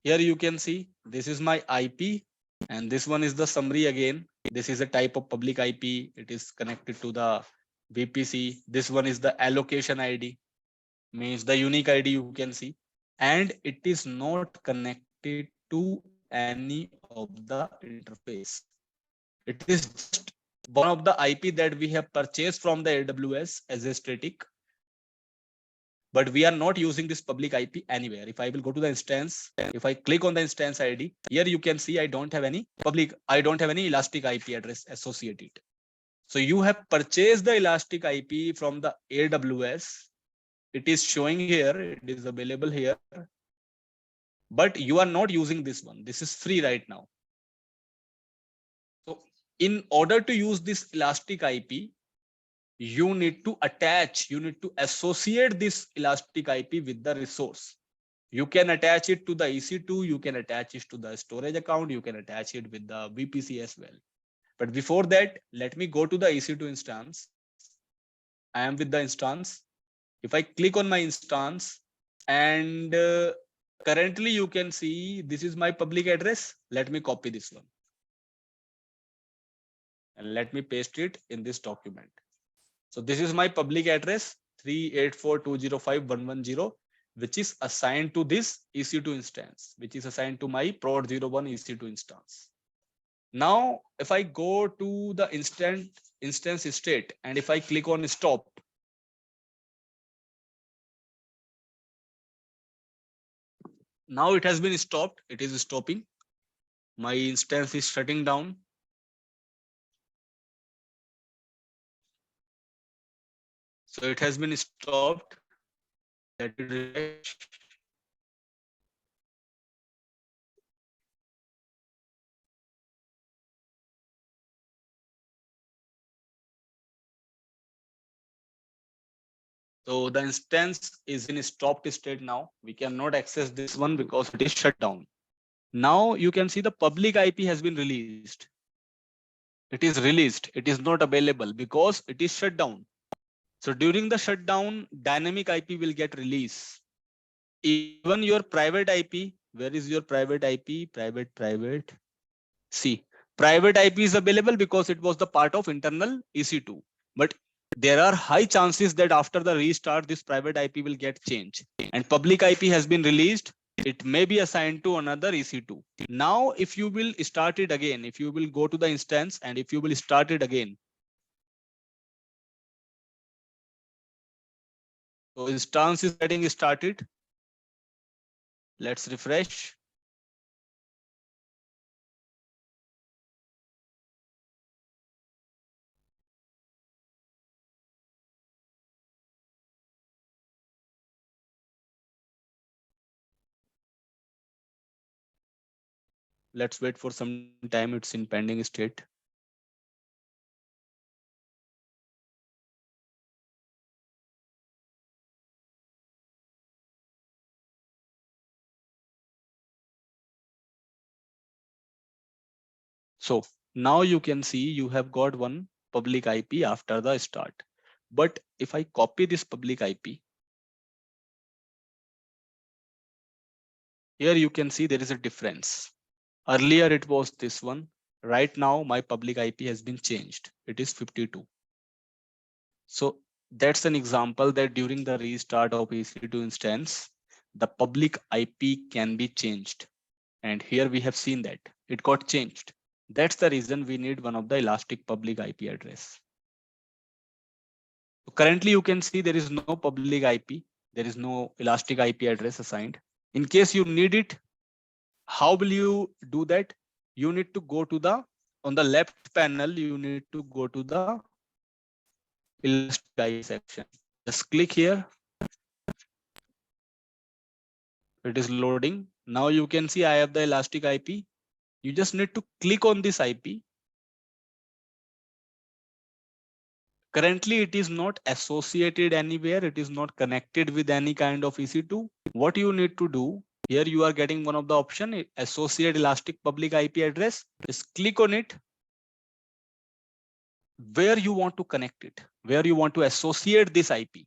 here you can see this is my IP and this one is the summary again. This is a type of public IP. It is connected to the VPC. This one is the allocation ID, means the unique ID you can see. And it is not connected to any of the interface. It is just one of the IP that we have purchased from the AWS as a static. But we are not using this public IP anywhere. If I will go to the instance, if I click on the instance ID, here you can see I don't have any elastic IP address associated. So you have purchased the elastic IP from the AWS. It is showing here, it is available here. But you are not using this one. This is free right now. So in order to use this elastic IP, you need to associate this elastic IP with the resource. You can attach it to the EC2, you can attach it to the storage account, you can attach it with the VPC as well. But before that, let me go to the EC2 instance. I am with the instance. If I click on my instance and currently you can see this is my public address. Let me copy this one. And let me paste it in this document. So this is my public address 384.205.110. which is assigned to this EC2 instance, which is assigned to my prod 01 EC2 instance. Now, if I go to the instance state, and if I click on stop, now it has been stopped. It is stopping. My instance is shutting down. So it has been stopped. Let me refresh. So the instance is in stopped state now. We cannot access this one because it is shut down. Now you can see the public IP has been released. It is released. It is not available because it is shut down. So during the shutdown, dynamic IP will get released. Even your private IP, where is your private IP? Private. See, private IP is available because it was the part of internal EC2. But there are high chances that after the restart, this private IP will get changed. And public IP has been released. It may be assigned to another EC2. Now, if you will start it again, if you will go to the instance and if you will start it again. So instance is getting started. Let's refresh. Let's wait for some time. It's in pending state. So now you can see you have got one public IP after the start. But if I copy this public IP, here you can see there is a difference. Earlier it was this one. Right now my public IP has been changed. It is 52. So that's an example that during the restart of EC2 instance, the public IP can be changed. And here we have seen that it got changed. That's the reason we need one of the elastic public IP address. Currently, you can see there is no public IP. There is no elastic IP address assigned. In case you need it, how will you do that? You need to go to the, on the left panel, you need to go to the elastic IP section. Just click here. It is loading. Now you can see I have the elastic IP. You just need to click on this IP. Currently, it is not associated anywhere. It is not connected with any kind of EC2. What you need to do, here you are getting one of the option, associate elastic public IP address. Just click on it. Where you want to connect it, where you want to associate this IP,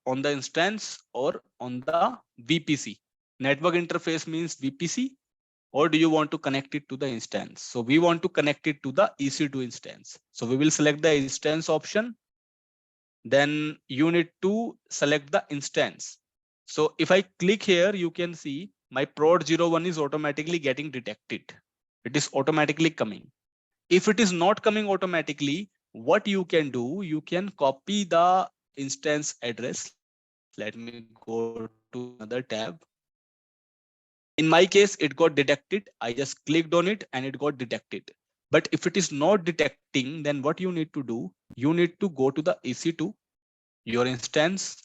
on the instance or on the VPC. Network interface means VPC, or do you want to connect it to the instance? So we want to connect it to the EC2 instance. So we will select the instance option. Then you need to select the instance. So if I click here, you can see my prod 01 is automatically getting detected. It is automatically coming. If it is not coming automatically, what you can do, you can copy the instance address. Let me go to another tab. In my case, it got detected. I just clicked on it and it got detected. But if it is not detecting, then what you need to do, you need to go to the EC2, your instance.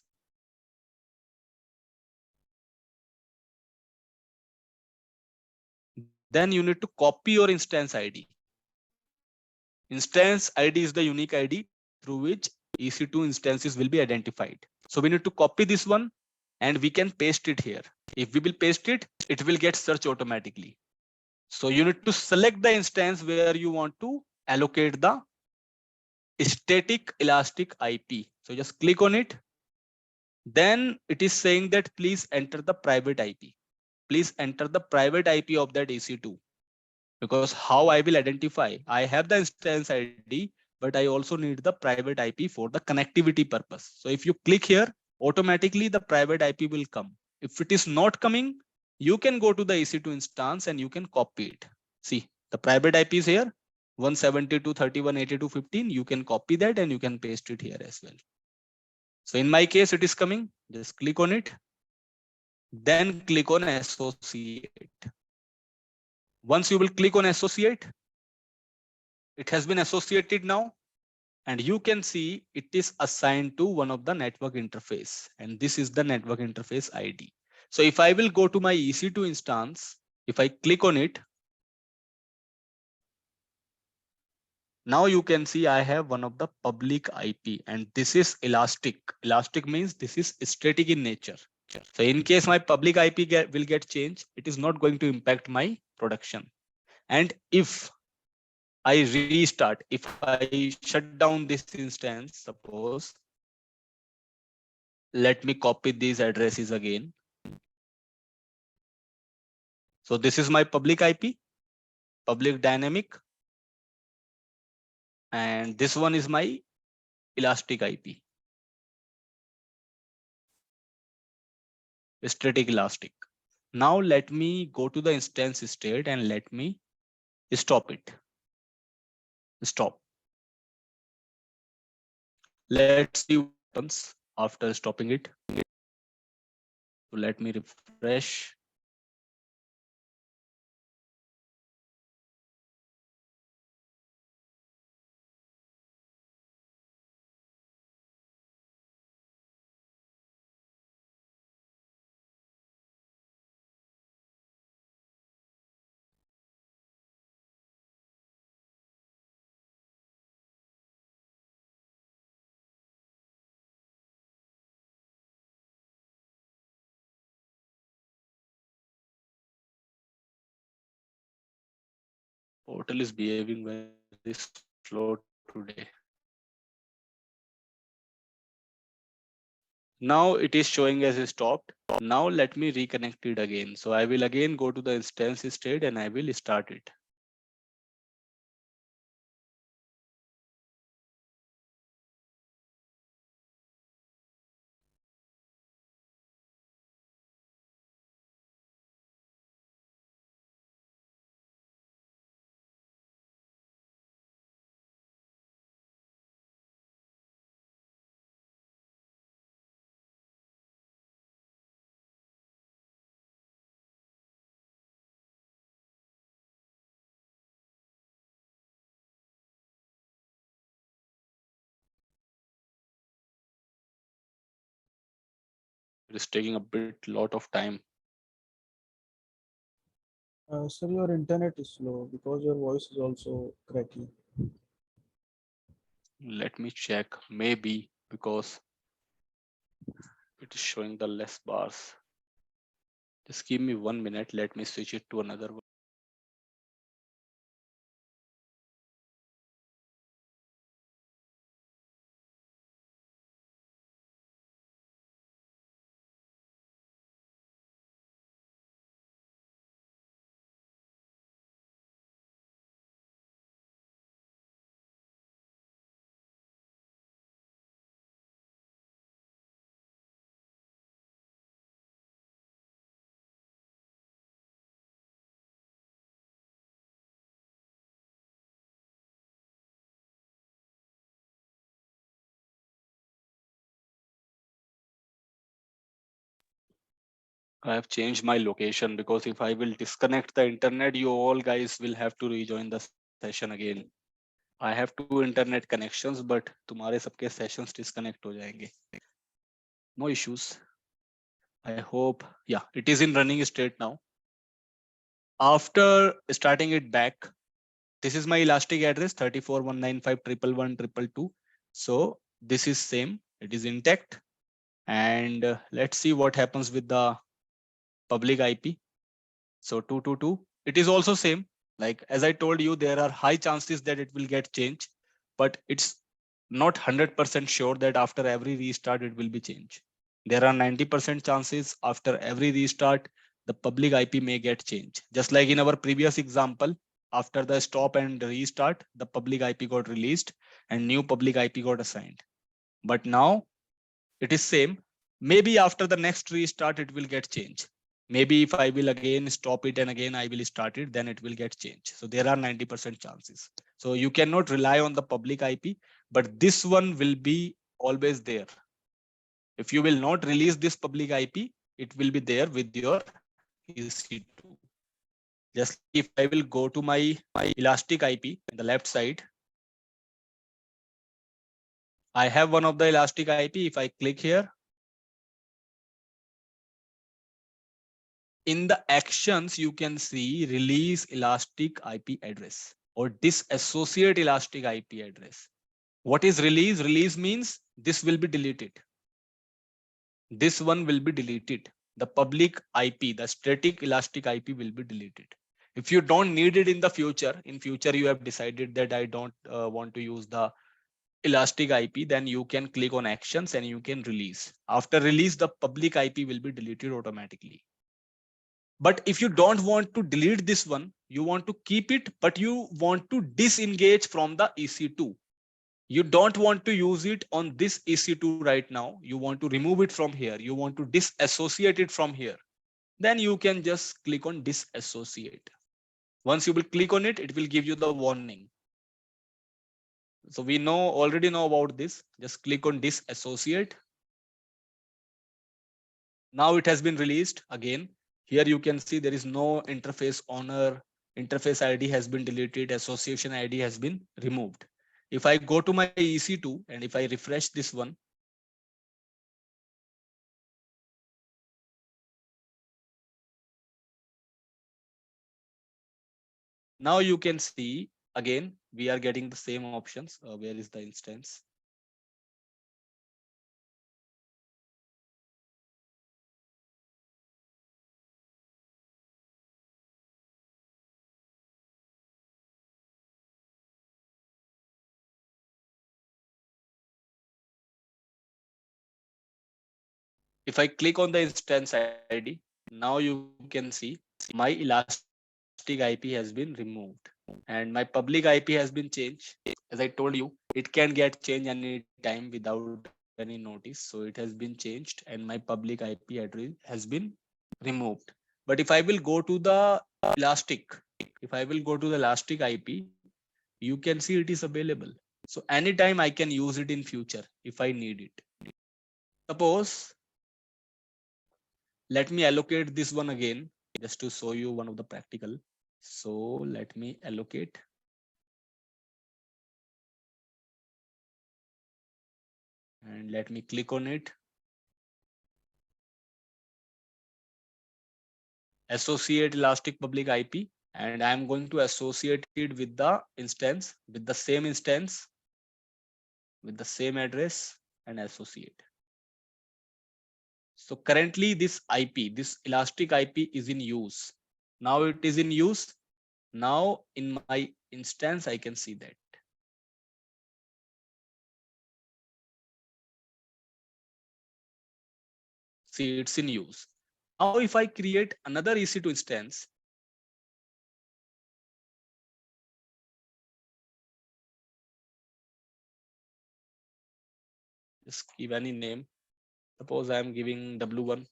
Then you need to copy your instance ID. Instance ID is the unique ID through which EC2 instances will be identified. So we need to copy this one and we can paste it here. If we will paste it, it will get searched automatically. So you need to select the instance where you want to allocate the static elastic IP. So just click on it. Then it is saying that please enter the private IP. Please enter the private IP of that EC2. Because how I will identify, I have the instance ID, but I also need the private IP for the connectivity purpose. So if you click here, automatically the private IP will come. If it is not coming, you can go to the EC2 instance and you can copy it. See, the private IP is here, 172.31.82.15. You can copy that and you can paste it here as well. So in my case, it is coming. Just click on it. Then click on associate. Once you will click on associate, it has been associated now. And you can see it is assigned to one of the network interface. And this is the network interface ID. So if I will go to my EC2 instance, if I click on it, now you can see I have one of the public IP and this is elastic. Elastic means this is static in nature. So in case my public IP will get changed, it is not going to impact my production. And if I restart, if I shut down this instance, suppose, let me copy these addresses again. So this is my public IP, public dynamic. And this one is my elastic IP, static elastic. Now let me go to the instance state and let me stop it. Stop. Let's see what happens after stopping it. So let me refresh. Portal is behaving very slow today. Now it is showing as stopped. Now let me reconnect it again. So I will again go to the instance state and I will start it. It is taking a lot of time. Sir, your internet is slow because your voice is also cracky. Let me check, maybe because it is showing the less bars. Just give me 1 minute. Let me switch it to another one. I have changed my location because if I will disconnect the internet, you all guys will have to rejoin the session again. I have 2 internet connections, but तुम्हारे सबके sessions disconnect हो जाएंगे. No issues. I hope, yeah, it is in running state now. After starting it back, this is my elastic address 34.195.111.222. So this is same, it is intact. And let's see what happens with the public IP. So 222, it is also same. Like as I told you, there are high chances that it will get changed, but it's not 100% sure that after every restart it will be changed. There are 90% chances after every restart the public IP may get changed. Just like in our previous example, after the stop and restart, the public IP got released and new public IP got assigned. But now it is same. Maybe after the next restart, it will get changed. Maybe if I will again stop it and again I will start it, then it will get changed. So there are 90% chances. So you cannot rely on the public IP, but this one will be always there. If you will not release this public IP, it will be there with your EC2. Just like if I will go to my elastic IP in the left side, I have one of the elastic IP. If I click here, in the actions, you can see release elastic IP address or disassociate elastic IP address. What is release? Release means this will be deleted. This one will be deleted. The public IP, the static elastic IP will be deleted. If you don't need it in the future, you have decided that I don't want to use the elastic IP, then you can click on actions and you can release. After release, the public IP will be deleted automatically. But if you don't want to delete this one, you want to keep it, but you want to disengage from the EC2. You don't want to use it on this EC2 right now. You want to remove it from here. You want to disassociate it from here. Then you can just click on disassociate. Once you will click on it, it will give you the warning. So we already know about this. Just click on disassociate. Now it has been released again. Here you can see there is no interface owner. Interface ID has been deleted. Association ID has been removed. If I go to my EC2 and if I refresh this one, now you can see again, we are getting the same options. Where is the instance? If I click on the instance ID, now you can see my elastic IP has been removed and my public IP has been changed. As I told you, it can get changed anytime without any notice. So it has been changed and my public IP address has been removed. But if I will go to the elastic, if I will go to the elastic IP, you can see it is available. So anytime I can use it in future if I need it. Suppose, let me allocate this one again just to show you one of the practical. So let me allocate. And let me click on it. Associate elastic public IP. And I'm going to associate it with the instance, with the same instance, with the same address and associate. So currently this IP, this elastic IP is in use. Now it is in use. Now in my instance, I can see that. See, it's in use. Now if I create another EC2 instance, just give any name. Suppose I'm giving W1.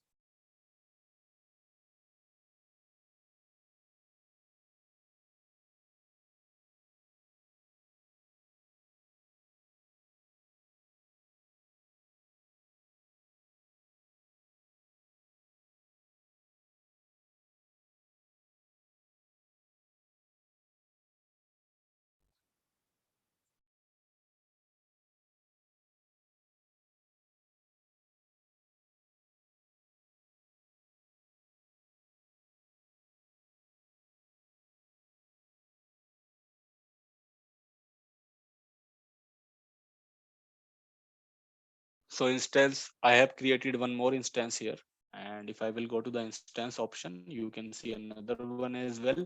So instance, I have created one more instance here. And if I will go to the instance option, you can see another one as well.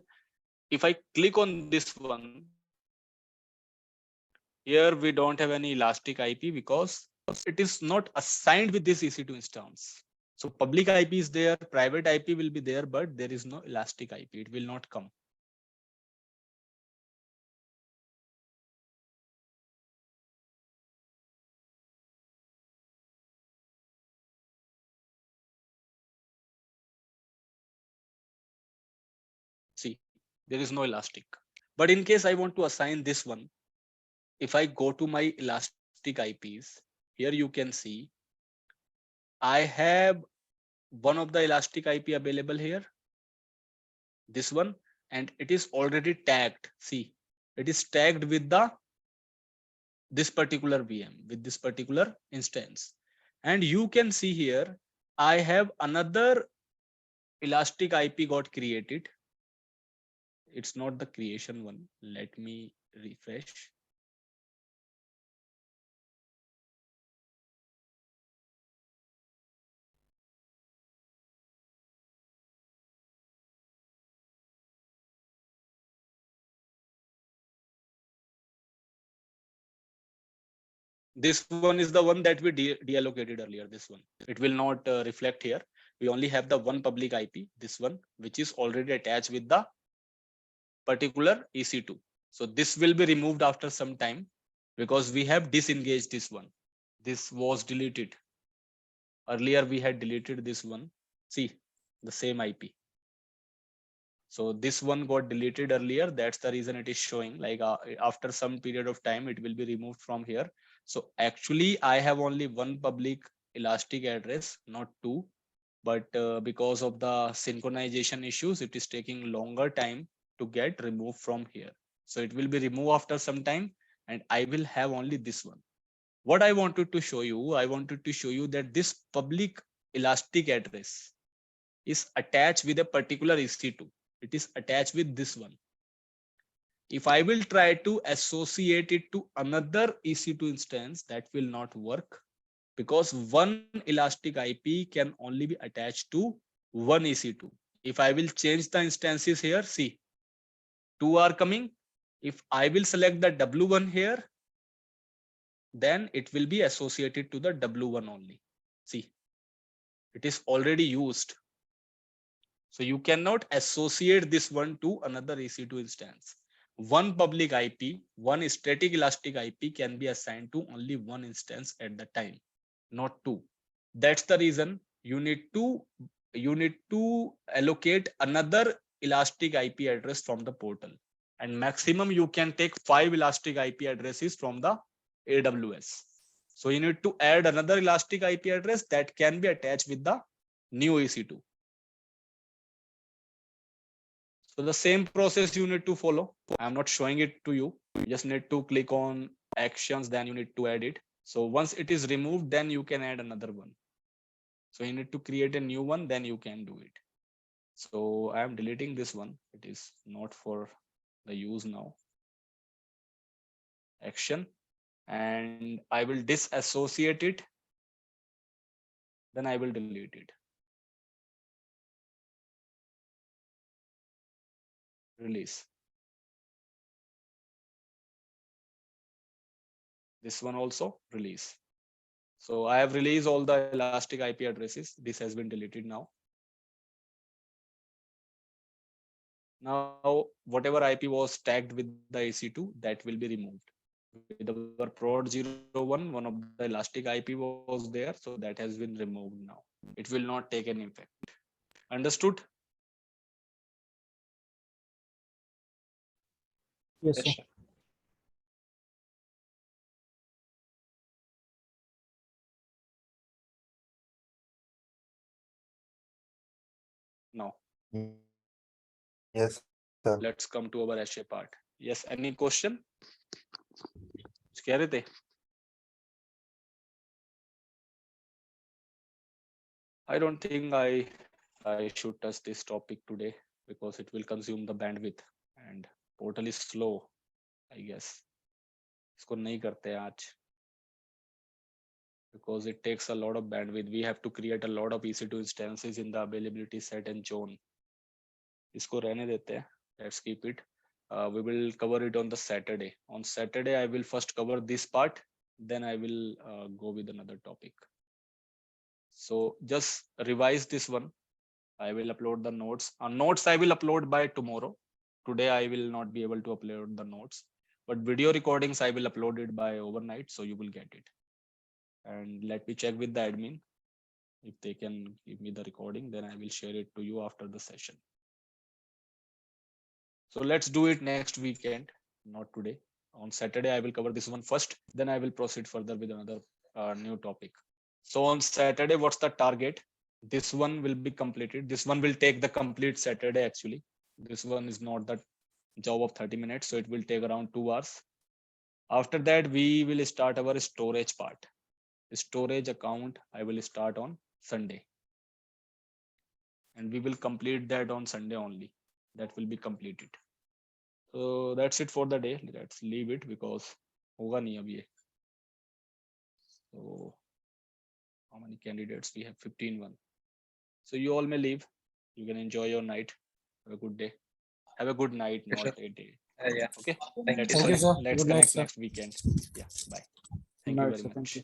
If I click on this one, here we don't have any elastic IP because it is not assigned with this EC2 instance. So public IP is there, private IP will be there, but there is no elastic IP. It will not come. There is no elastic. But in case I want to assign this one, if I go to my elastic IPs, here you can see I have one of the elastic IP available here, this one, and it is already tagged. See, it is tagged with the this particular VM, with this particular instance. And you can see here, I have another elastic IP got created. It's not the creation one. Let me refresh. This one is the one that we deallocated earlier. This one, it will not reflect here. We only have the one public IP, this one, which is already attached with the particular EC2. So this will be removed after some time because we have disengaged this one. This was deleted. Earlier we had deleted this one. See, the same IP. So this one got deleted earlier. That's the reason it is showing like after some period of time, it will be removed from here. So actually I have only one public elastic address, not two, but because of the synchronization issues, it is taking longer time to get removed from here. So it will be removed after some time and I will have only this one. What I wanted to show you, that this public elastic address is attached with a particular EC2. It is attached with this one. If I will try to associate it to another EC2 instance, that will not work because one elastic IP can only be attached to one EC2. If I will change the instances here, see, two are coming. If I will select the W1 here, then it will be associated to the W1 only. See, it is already used. So you cannot associate this one to another EC2 instance. One public IP, one static elastic IP can be assigned to only one instance at the time, not two. That's the reason you need to allocate another elastic IP address from the portal. And maximum you can take 5 elastic IP addresses from the AWS. So you need to add another elastic IP address that can be attached with the new EC2. So the same process you need to follow. I'm not showing it to you. You just need to click on actions, then you need to add it. So once it is removed, then you can add another one. So you need to create a new one, then you can do it. So I am deleting this one. It is not for the use now. Action. And I will disassociate it. Then I will delete it. Release. This one also release. So I have released all the elastic IP addresses. This has been deleted now. Now, whatever IP was tagged with the EC2, that will be removed. With our prod 01, one of the elastic IP was there, so that has been removed now. It will not take any effect. Understood? Yes, Yes, sir. sir. Now, Yes, sir. let's come to our HA part. Yes, any question? कुछ कह रहे थे? I don't think I should touch this topic today because it will consume the bandwidth and portal is slow, I guess. इसको नहीं करते हैं आज because it takes a lot of bandwidth. We have to create a lot of EC2 instances in the availability set and zone. इसको रहने देते हैं. Let's keep it. We will cover it on the Saturday. On Saturday, I will first cover this part. Then I will go with another topic. So just revise this one. I will upload the notes. Notes I will upload by tomorrow. Today I will not be able to upload the notes, but video recordings I will upload it by overnight, so you will get it. And let me check with the admin if they can give me the recording. Then I will share it to you after the session. So let's do it next weekend, not today. On Saturday, I will cover this one first. Then I will proceed further with another new topic. So on Saturday, what's the target? This one will be completed. This one will take the complete Saturday actually. This one is not the job of 30 minutes. So it will take around 2 hours. After that, we will start our storage part. Storage account, I will start on Sunday. And we will complete that on Sunday only. That will be completed. So that's it for the day. Let's leave it because होगा नहीं अब ये. So how many candidates we have? 15. So you all may leave. You can enjoy your night. Have a good day. Have a good night, Yes, not sir. a day. Yeah. Okay. Thank Let's you, Thank you, connect. sir. Let's Good night, connect sir. next weekend. Yeah. Bye. Good Thank you night, very sir. Thank much. you.